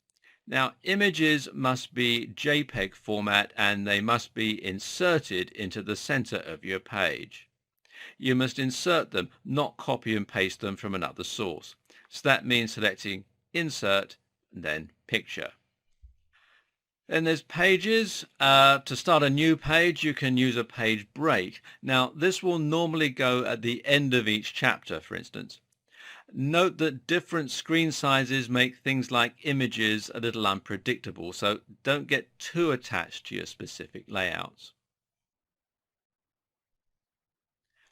Now, images must be JPEG format and they must be inserted into the center of your page. You must insert them, not copy and paste them from another source. So that means selecting Insert and then Picture. Then there's pages. To start a new page, you can use a page break. Now, this will normally go at the end of each chapter, for instance. Note that different screen sizes make things like images a little unpredictable, so don't get too attached to your specific layouts.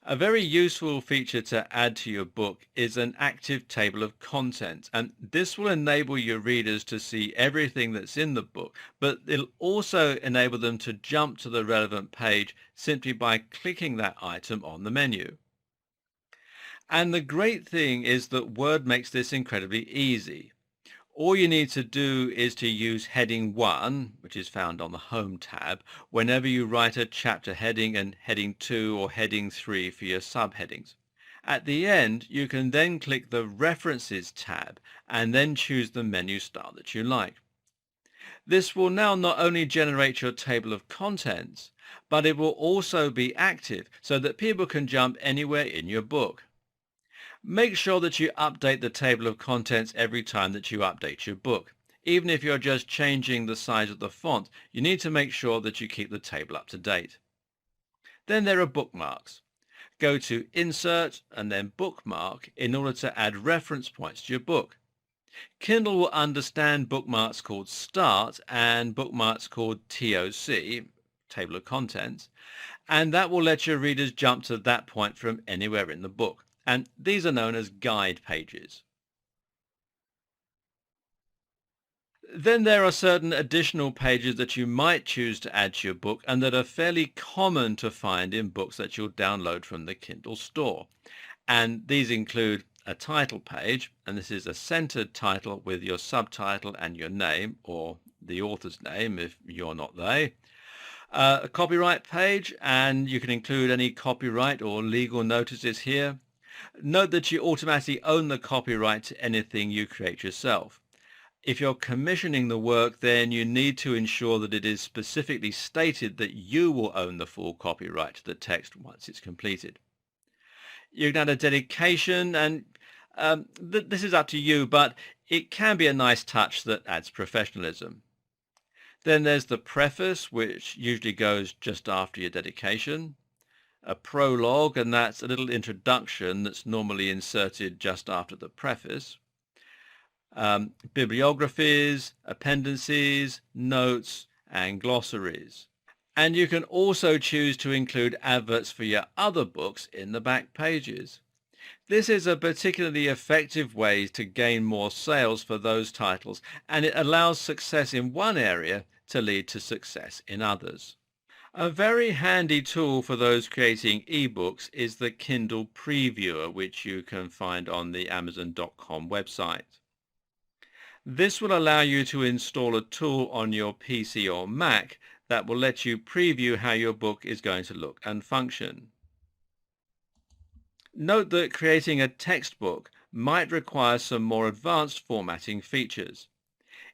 A very useful feature to add to your book is an active table of contents, and this will enable your readers to see everything that's in the book, but it'll also enable them to jump to the relevant page simply by clicking that item on the menu. And the great thing is that Word makes this incredibly easy. All you need to do is to use heading 1, which is found on the Home tab, whenever you write a chapter heading, and heading 2 or heading 3 for your subheadings. At the end, you can then click the References tab and then choose the menu style that you like. This will now not only generate your table of contents, but it will also be active so that people can jump anywhere in your book. Make sure that you update the table of contents every time that you update your book. Even if you're just changing the size of the font, you need to make sure that you keep the table up to date. Then there are bookmarks. Go to Insert and then Bookmark in order to add reference points to your book. Kindle will understand bookmarks called Start and bookmarks called TOC, Table of Contents, and that will let your readers jump to that point from anywhere in the book. And these are known as guide pages. Then there are certain additional pages that you might choose to add to your book and that are fairly common to find in books that you'll download from the Kindle store. And these include a title page, and this is a centered title with your subtitle and your name, or the author's name if you're not they. A copyright page, and you can include any copyright or legal notices here. Note that you automatically own the copyright to anything you create yourself. If you're commissioning the work, then you need to ensure that it is specifically stated that you will own the full copyright to the text once it's completed. You can add a dedication, and this is up to you, but it can be a nice touch that adds professionalism. Then there's the preface, which usually goes just after your dedication. A prologue, and that's a little introduction that's normally inserted just after the preface. Bibliographies, appendices, notes, and glossaries. And you can also choose to include adverts for your other books in the back pages. This is a particularly effective way to gain more sales for those titles, and it allows success in one area to lead to success in others. A very handy tool for those creating ebooks is the Kindle Previewer, which you can find on the Amazon.com website. This will allow you to install a tool on your PC or Mac that will let you preview how your book is going to look and function. Note that creating a textbook might require some more advanced formatting features.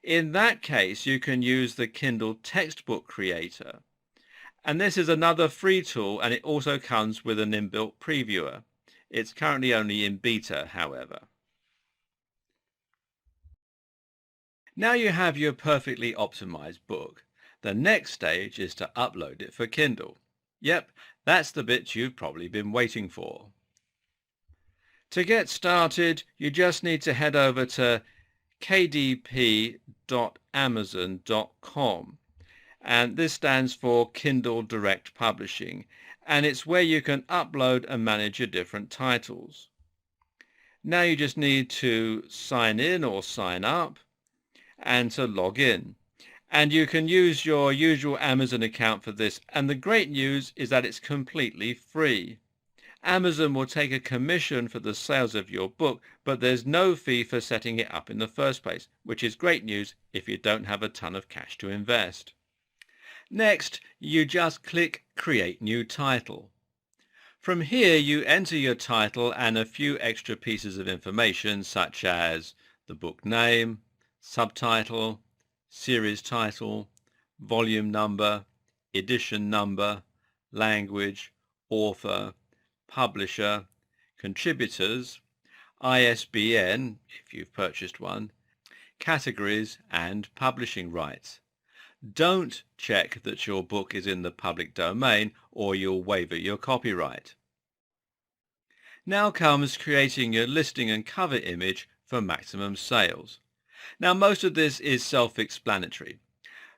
In that case, you can use the Kindle Textbook Creator. And this is another free tool, and it also comes with an inbuilt previewer. It's currently only in beta, however. Now you have your perfectly optimized book. The next stage is to upload it for Kindle. Yep, that's the bit you've probably been waiting for. To get started, you just need to head over to kdp.amazon.com, and this stands for Kindle Direct Publishing, and it's where you can upload and manage your different titles. Now you just need to sign in or sign up and to log in. And you can use your usual Amazon account for this, and the great news is that it's completely free. Amazon will take a commission for the sales of your book, but there's no fee for setting it up in the first place, which is great news if you don't have a ton of cash to invest. Next, you just click Create New Title. From here, you enter your title and a few extra pieces of information such as the book name, subtitle, series title, volume number, edition number, language, author, publisher, contributors, ISBN if you've purchased one, categories, and publishing rights. Don't check that your book is in the public domain or you'll waiver your copyright. Now comes creating your listing and cover image for maximum sales. Now most of this is self-explanatory.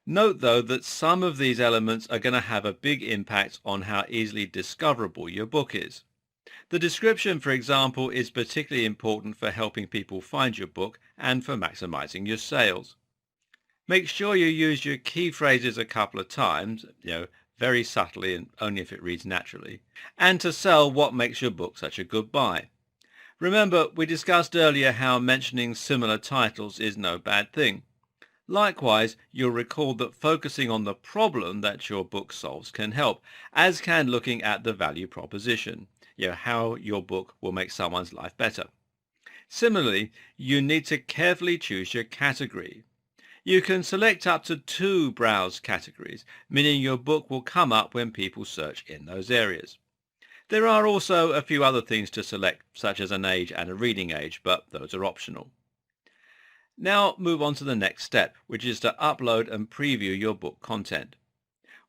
Note though that some of these elements are going to have a big impact on how easily discoverable your book is. The description, for example, is particularly important for helping people find your book and for maximizing your sales. Make sure you use your key phrases a couple of times, very subtly and only if it reads naturally, and to sell what makes your book such a good buy. Remember, we discussed earlier how mentioning similar titles is no bad thing. Likewise, you'll recall that focusing on the problem that your book solves can help, as can looking at the value proposition, how your book will make someone's life better. Similarly, you need to carefully choose your category. You can select up to 2 browse categories, meaning your book will come up when people search in those areas. There are also a few other things to select, such as an age and a reading age, but those are optional. Now move on to the next step, which is to upload and preview your book content.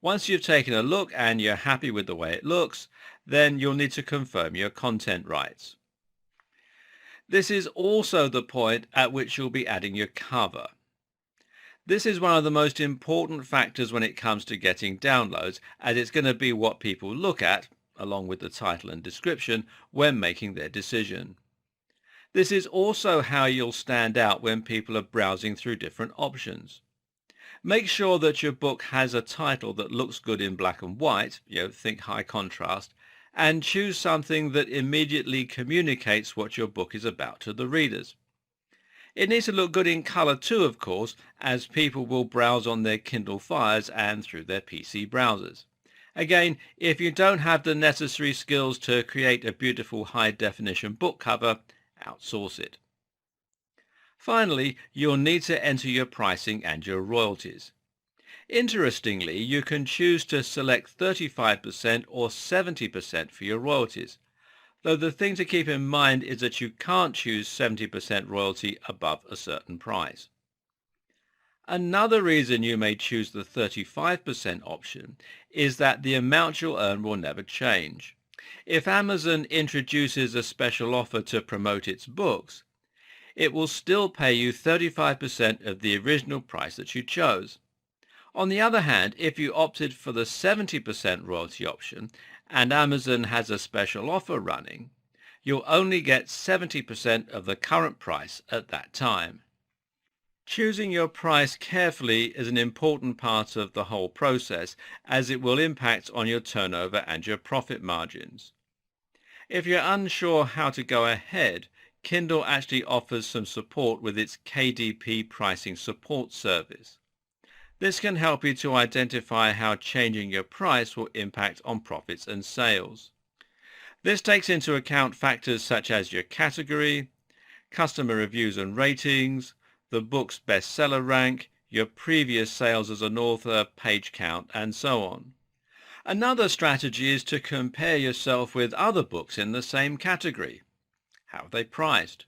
Once you've taken a look and you're happy with the way it looks, then you'll need to confirm your content rights. This is also the point at which you'll be adding your cover. This is one of the most important factors when it comes to getting downloads, as it's going to be what people look at, along with the title and description, when making their decision. This is also how you'll stand out when people are browsing through different options. Make sure that your book has a title that looks good in black and white, think high contrast, and choose something that immediately communicates what your book is about to the readers. It needs to look good in color too, of course, as people will browse on their Kindle Fires and through their PC browsers. Again, if you don't have the necessary skills to create a beautiful high-definition book cover, outsource it. Finally, you'll need to enter your pricing and your royalties. Interestingly, you can choose to select 35% or 70% for your royalties, though the thing to keep in mind is that you can't choose 70% royalty above a certain price. Another reason you may choose the 35% option is that the amount you'll earn will never change. If Amazon introduces a special offer to promote its books, it will still pay you 35% of the original price that you chose. On the other hand, if you opted for the 70% royalty option and Amazon has a special offer running, you'll only get 70% of the current price at that time. Choosing your price carefully is an important part of the whole process, as it will impact on your turnover and your profit margins. If you're unsure how to go ahead, Kindle actually offers some support with its KDP pricing support service. This can help you to identify how changing your price will impact on profits and sales. This takes into account factors such as your category, customer reviews and ratings, the book's bestseller rank, your previous sales as an author, page count, and so on. Another strategy is to compare yourself with other books in the same category. How are they priced?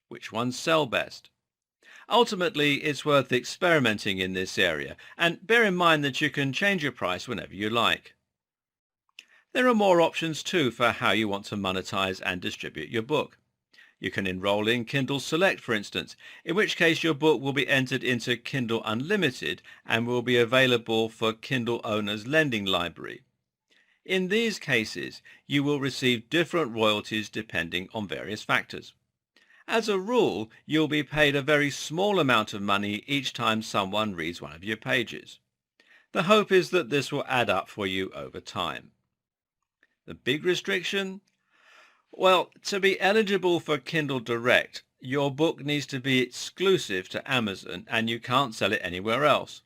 Which ones sell best? Ultimately, it's worth experimenting in this area, and bear in mind that you can change your price whenever you like. There are more options too for how you want to monetize and distribute your book. You can enroll in Kindle Select, for instance, in which case your book will be entered into Kindle Unlimited and will be available for Kindle owners' lending library. In these cases, you will receive different royalties depending on various factors. As a rule, you'll be paid a very small amount of money each time someone reads one of your pages. The hope is that this will add up for you over time. The big restriction? Well, to be eligible for Kindle Direct, your book needs to be exclusive to Amazon and you can't sell it anywhere else.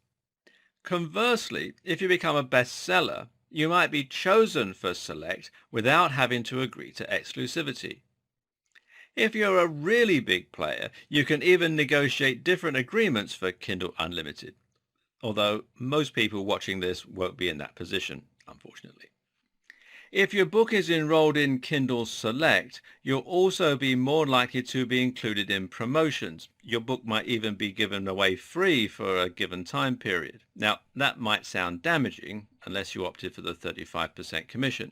Conversely, if you become a bestseller, you might be chosen for Select without having to agree to exclusivity. If you're a really big player, you can even negotiate different agreements for Kindle Unlimited, although most people watching this won't be in that position, unfortunately. If your book is enrolled in Kindle Select, you'll also be more likely to be included in promotions. Your book might even be given away free for a given time period. Now, that might sound damaging unless you opted for the 35% commission,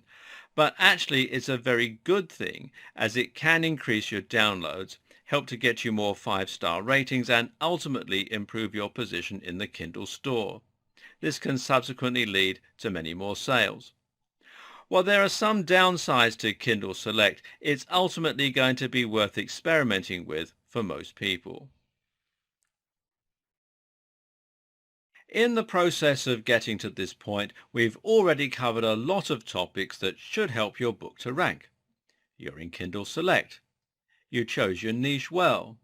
but actually it's a very good thing as it can increase your downloads, help to get you more 5-star ratings, and ultimately improve your position in the Kindle store. This can subsequently lead to many more sales. While there are some downsides to Kindle Select, it's ultimately going to be worth experimenting with for most people. In the process of getting to this point, we've already covered a lot of topics that should help your book to rank. You're in Kindle Select. You chose your niche well.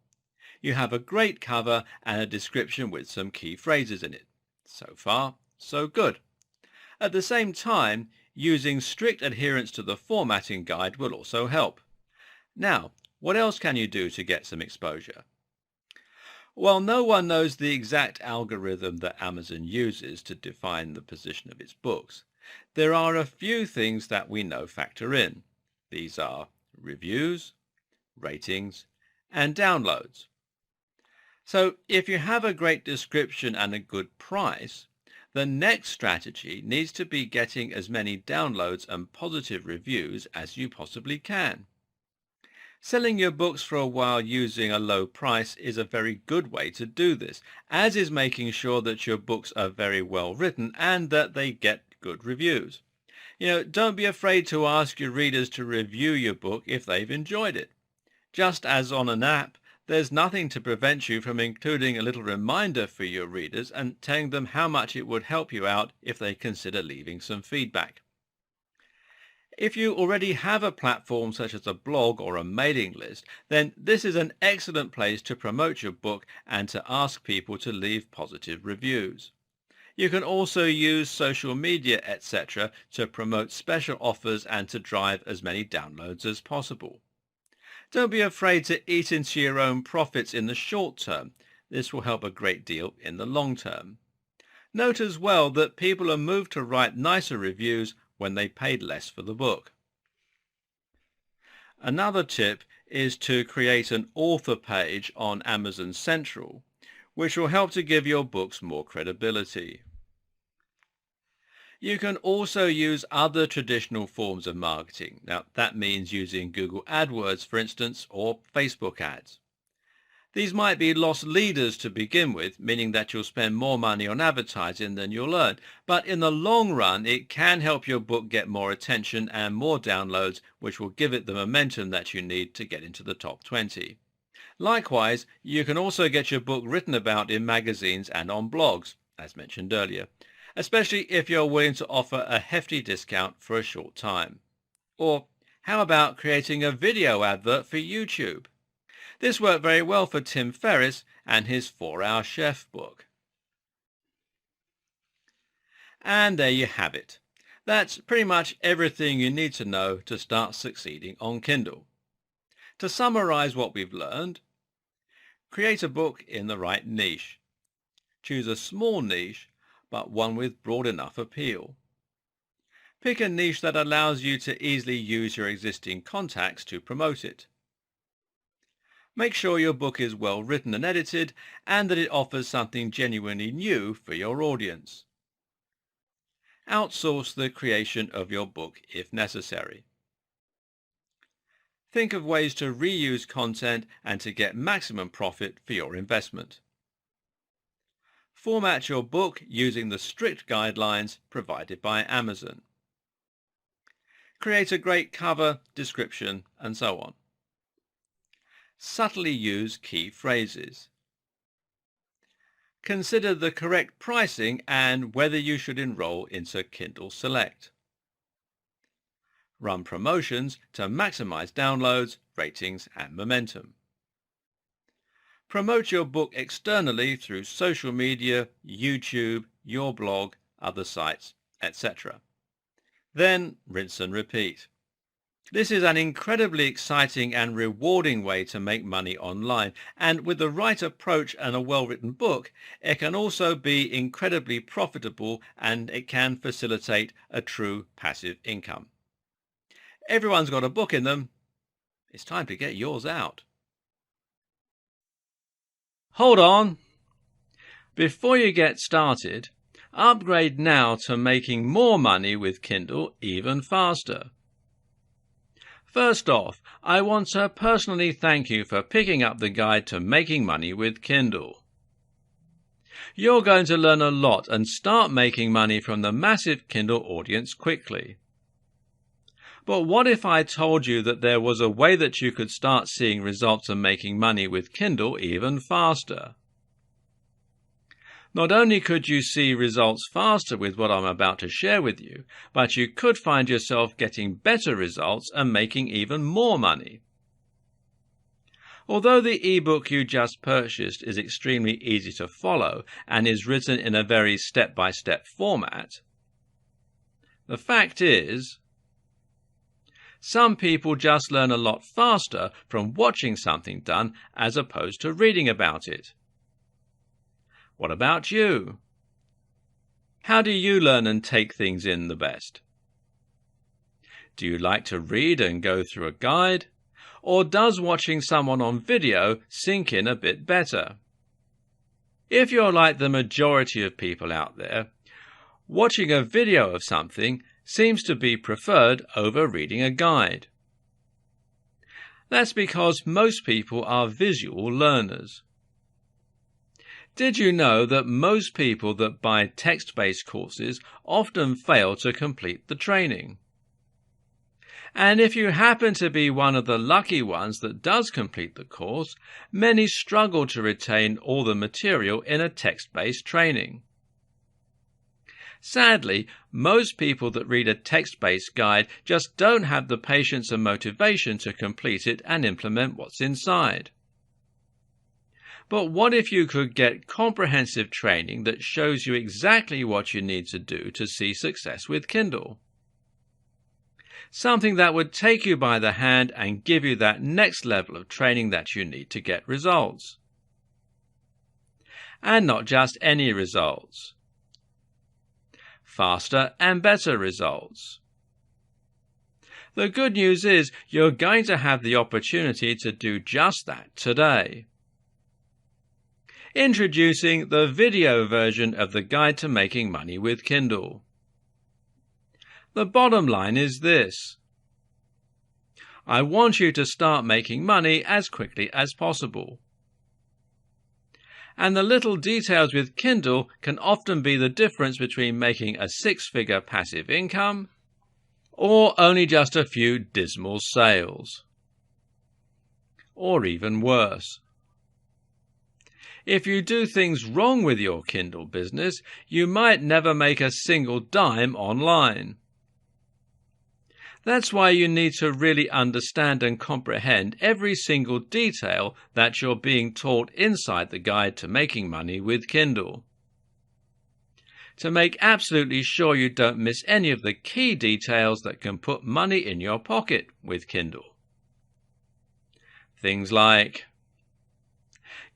You have a great cover and a description with some key phrases in it. So far, so good. At the same time, using strict adherence to the formatting guide will also help. Now, what else can you do to get some exposure? Well, no one knows the exact algorithm that Amazon uses to define the position of its books. There are a few things that we know factor in. These are reviews, ratings, and downloads. So if you have a great description and a good price, the next strategy needs to be getting as many downloads and positive reviews as you possibly can. Selling your books for a while using a low price is a very good way to do this, as is making sure that your books are very well written and that they get good reviews. Don't be afraid to ask your readers to review your book if they've enjoyed it. Just as on an app, there's nothing to prevent you from including a little reminder for your readers and telling them how much it would help you out if they consider leaving some feedback. If you already have a platform such as a blog or a mailing list, then this is an excellent place to promote your book and to ask people to leave positive reviews. You can also use social media, etc., to promote special offers and to drive as many downloads as possible. Don't be afraid to eat into your own profits in the short term. This will help a great deal in the long term. Note as well that people are moved to write nicer reviews when they paid less for the book. Another tip is to create an author page on Amazon Central, which will help to give your books more credibility. You can also use other traditional forms of marketing. Now, that means using Google AdWords, for instance, or Facebook ads. These might be lost leaders to begin with, meaning that you'll spend more money on advertising than you'll earn. But in the long run, it can help your book get more attention and more downloads, which will give it the momentum that you need to get into the top 20. Likewise, you can also get your book written about in magazines and on blogs, as mentioned earlier, especially if you're willing to offer a hefty discount for a short time. Or how about creating a video advert for YouTube? This worked very well for Tim Ferriss and his 4-Hour Chef book. And there you have it. That's pretty much everything you need to know to start succeeding on Kindle. To summarize what we've learned, create a book in the right niche. Choose a small niche, but one with broad enough appeal. Pick a niche that allows you to easily use your existing contacts to promote it. Make sure your book is well written and edited and that it offers something genuinely new for your audience. Outsource the creation of your book if necessary. Think of ways to reuse content and to get maximum profit for your investment. Format your book using the strict guidelines provided by Amazon. Create a great cover, description, and so on. Subtly use key phrases. Consider the correct pricing and whether you should enroll into Kindle Select. Run promotions to maximize downloads, ratings, and momentum. Promote your book externally through social media, YouTube, your blog, other sites, etc. Then rinse and repeat. This is an incredibly exciting and rewarding way to make money online, and with the right approach and a well-written book, it can also be incredibly profitable and it can facilitate a true passive income. Everyone's got a book in them. It's time to get yours out. Hold on. Before you get started, upgrade now to making more money with Kindle even faster. First off, I want to personally thank you for picking up the guide to making money with Kindle. You're going to learn a lot and start making money from the massive Kindle audience quickly. But what if I told you that there was a way that you could start seeing results and making money with Kindle even faster? Not only could you see results faster with what I'm about to share with you, but you could find yourself getting better results and making even more money. Although the ebook you just purchased is extremely easy to follow and is written in a very step-by-step format, the fact is, some people just learn a lot faster from watching something done as opposed to reading about it. What about you? How do you learn and take things in the best? Do you like to read and go through a guide? Or does watching someone on video sink in a bit better? If you're like the majority of people out there, watching a video of something seems to be preferred over reading a guide. That's because most people are visual learners. Did you know that most people that buy text-based courses often fail to complete the training? And if you happen to be one of the lucky ones that does complete the course, many struggle to retain all the material in a text-based training. Sadly, most people that read a text-based guide just don't have the patience and motivation to complete it and implement what's inside. But what if you could get comprehensive training that shows you exactly what you need to do to see success with Kindle? Something that would take you by the hand and give you that next level of training that you need to get results. And not just any results. Faster and better results. The good news is you're going to have the opportunity to do just that today. Introducing the video version of the Guide to Making Money with Kindle. The bottom line is this. I want you to start making money as quickly as possible. And the little details with Kindle can often be the difference between making a six-figure passive income or only just a few dismal sales. Or even worse. If you do things wrong with your Kindle business, you might never make a single dime online. That's why you need to really understand and comprehend every single detail that you're being taught inside the Guide to Making Money with Kindle. To make absolutely sure you don't miss any of the key details that can put money in your pocket with Kindle. Things like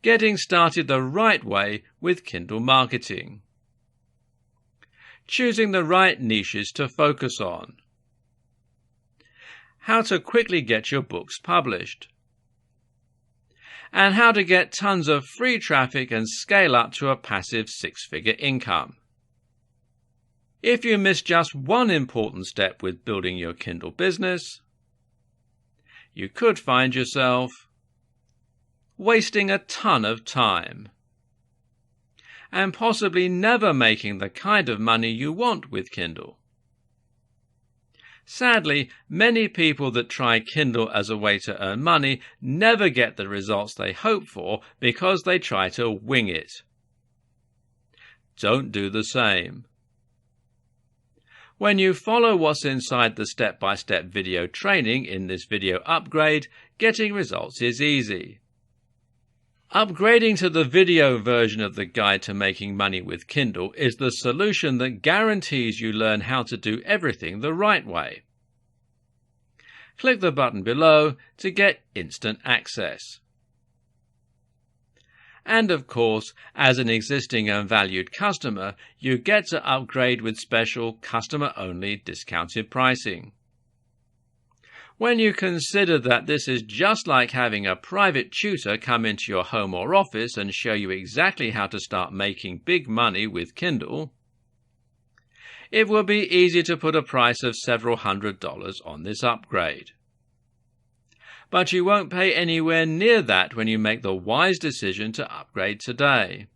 getting started the right way with Kindle marketing, choosing the right niches to focus on, how to quickly get your books published, and how to get tons of free traffic and scale up to a passive six-figure income. If you miss just one important step with building your Kindle business, you could find yourself wasting a ton of time and possibly never making the kind of money you want with Kindle. Sadly, many people that try Kindle as a way to earn money never get the results they hope for because they try to wing it. Don't do the same. When you follow what's inside the step-by-step video training in this video upgrade, getting results is easy. Upgrading to the video version of the Guide to Making Money with Kindle is the solution that guarantees you learn how to do everything the right way. Click the button below to get instant access. And of course, as an existing and valued customer, you get to upgrade with special customer-only discounted pricing. When you consider that this is just like having a private tutor come into your home or office and show you exactly how to start making big money with Kindle, it will be easy to put a price of several $100s on this upgrade. But you won't pay anywhere near that when you make the wise decision to upgrade today.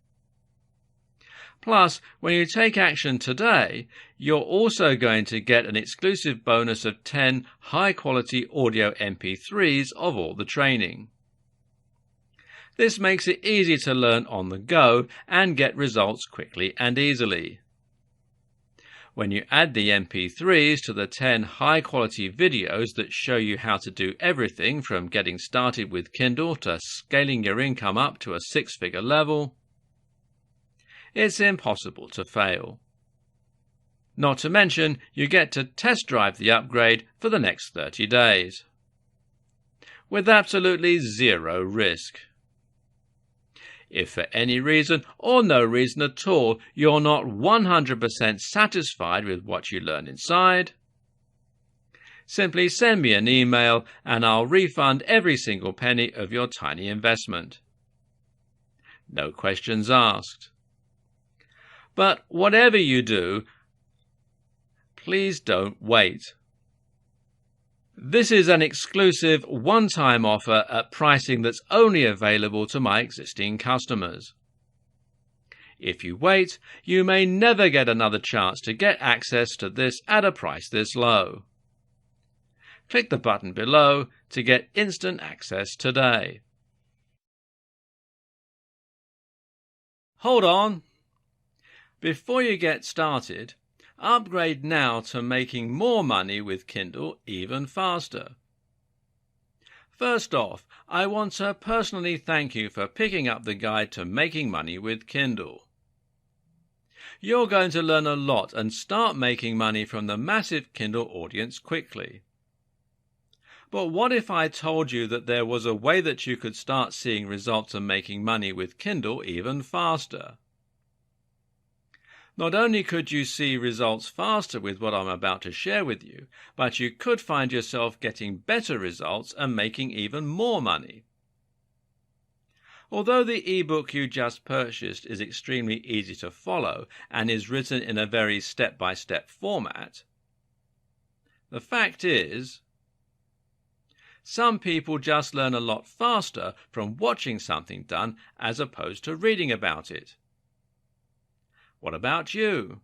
Plus, when you take action today, you're also going to get an exclusive bonus of 10 high-quality audio MP3s of all the training. This makes it easy to learn on the go and get results quickly and easily. When you add the MP3s to the 10 high-quality videos that show you how to do everything from getting started with Kindle to scaling your income up to a six-figure level, it's impossible to fail. Not to mention, you get to test drive the upgrade for the next 30 days, with absolutely zero risk. If for any reason or no reason at all you're not 100% satisfied with what you learn inside, simply send me an email and I'll refund every single penny of your tiny investment. No questions asked. But whatever you do, please don't wait. This is an exclusive one-time offer at pricing that's only available to my existing customers. If you wait, you may never get another chance to get access to this at a price this low. Click the button below to get instant access today. Hold on. Before you get started, upgrade now to making more money with Kindle even faster. First off, I want to personally thank you for picking up the Guide to Making Money with Kindle. You're going to learn a lot and start making money from the massive Kindle audience quickly. But what if I told you that there was a way that you could start seeing results and making money with Kindle even faster? Not only could you see results faster with what I'm about to share with you, but you could find yourself getting better results and making even more money. Although the ebook you just purchased is extremely easy to follow and is written in a very step-by-step format, the fact is, some people just learn a lot faster from watching something done as opposed to reading about it. What about you?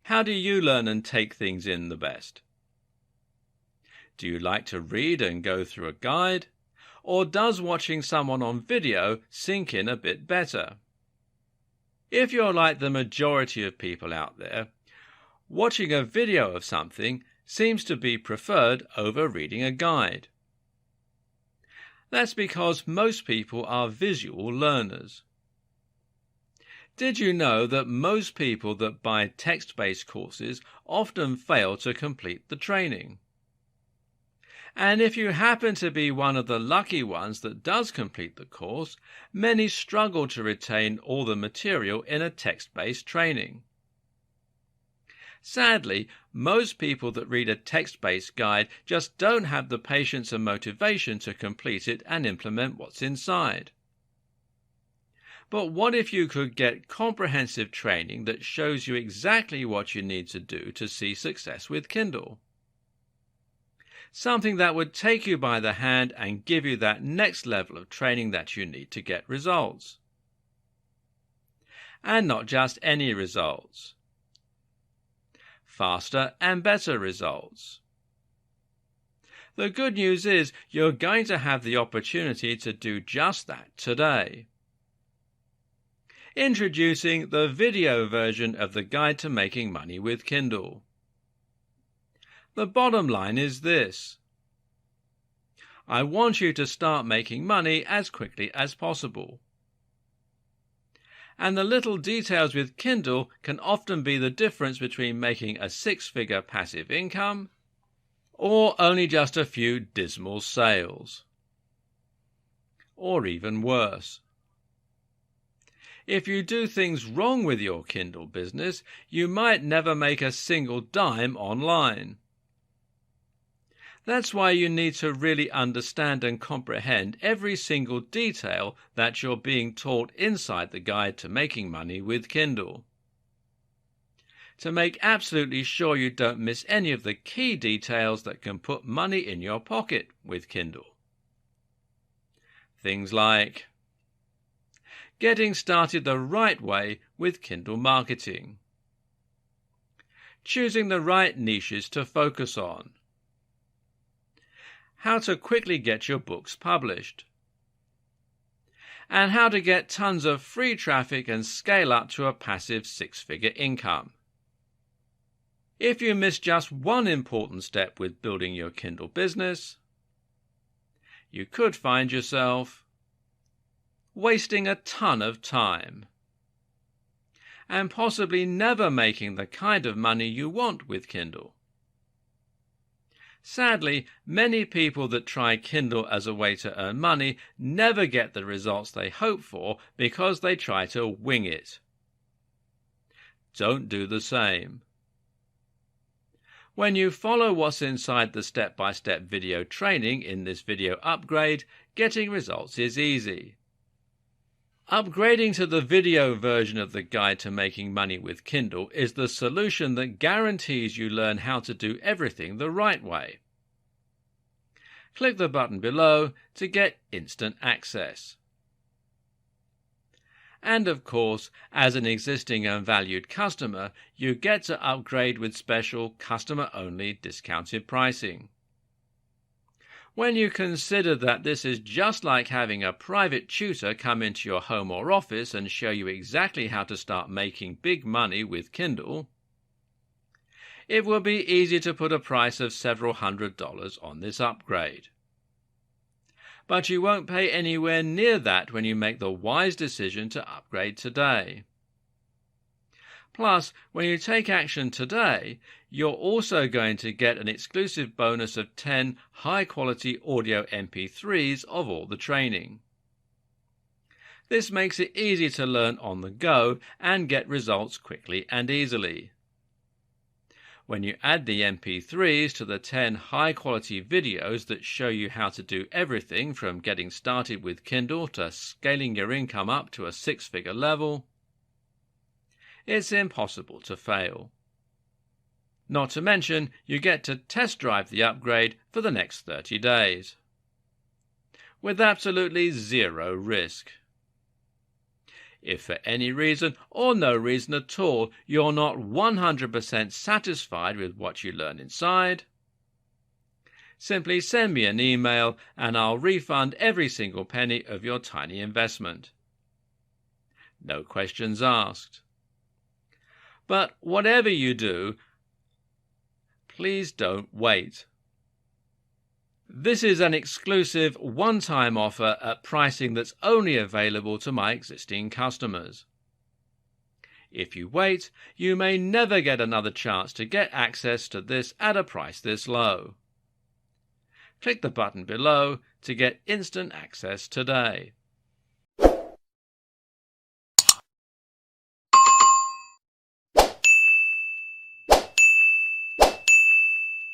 How do you learn and take things in the best? Do you like to read and go through a guide? Or does watching someone on video sink in a bit better? If you're like the majority of people out there, watching a video of something seems to be preferred over reading a guide. That's because most people are visual learners. Did you know that most people that buy text-based courses often fail to complete the training? And if you happen to be one of the lucky ones that does complete the course, many struggle to retain all the material in a text-based training. Sadly, most people that read a text-based guide just don't have the patience and motivation to complete it and implement what's inside. But what if you could get comprehensive training that shows you exactly what you need to do to see success with Kindle? Something that would take you by the hand and give you that next level of training that you need to get results. And not just any results. Faster and better results. The good news is you're going to have the opportunity to do just that today. Introducing the video version of the Guide to Making Money with Kindle. The bottom line is this. I want you to start making money as quickly as possible. And the little details with Kindle can often be the difference between making a six-figure passive income or only just a few dismal sales. Or even worse. If you do things wrong with your Kindle business, you might never make a single dime online. That's why you need to really understand and comprehend every single detail that you're being taught inside the Guide to Making Money with Kindle. To make absolutely sure you don't miss any of the key details that can put money in your pocket with Kindle. Things like getting started the right way with Kindle marketing, choosing the right niches to focus on, how to quickly get your books published, and how to get tons of free traffic and scale up to a passive six-figure income. If you miss just one important step with building your Kindle business, you could find yourself wasting a ton of time and possibly never making the kind of money you want with Kindle. Sadly, many people that try Kindle as a way to earn money never get the results they hope for because they try to wing it. Don't do the same. When you follow what's inside the step-by-step video training in this video upgrade, getting results is easy. Upgrading to the video version of the Guide to Making Money with Kindle is the solution that guarantees you learn how to do everything the right way. Click the button below to get instant access. And of course, as an existing and valued customer, you get to upgrade with special customer-only discounted pricing. When you consider that this is just like having a private tutor come into your home or office and show you exactly how to start making big money with Kindle, it will be easy to put a price of several $100s on this upgrade. But you won't pay anywhere near that when you make the wise decision to upgrade today. Plus, when you take action today, you're also going to get an exclusive bonus of 10 high-quality audio MP3s of all the training. This makes it easy to learn on the go and get results quickly and easily. When you add the MP3s to the 10 high-quality videos that show you how to do everything from getting started with Kindle to scaling your income up to a six-figure level, it's impossible to fail. Not to mention, you get to test drive the upgrade for the next 30 days, with absolutely zero risk. If for any reason or no reason at all you're not 100% satisfied with what you learn inside, simply send me an email and I'll refund every single penny of your tiny investment. No questions asked. But whatever you do, please don't wait. This is an exclusive one-time offer at pricing that's only available to my existing customers. If you wait, you may never get another chance to get access to this at a price this low. Click the button below to get instant access today.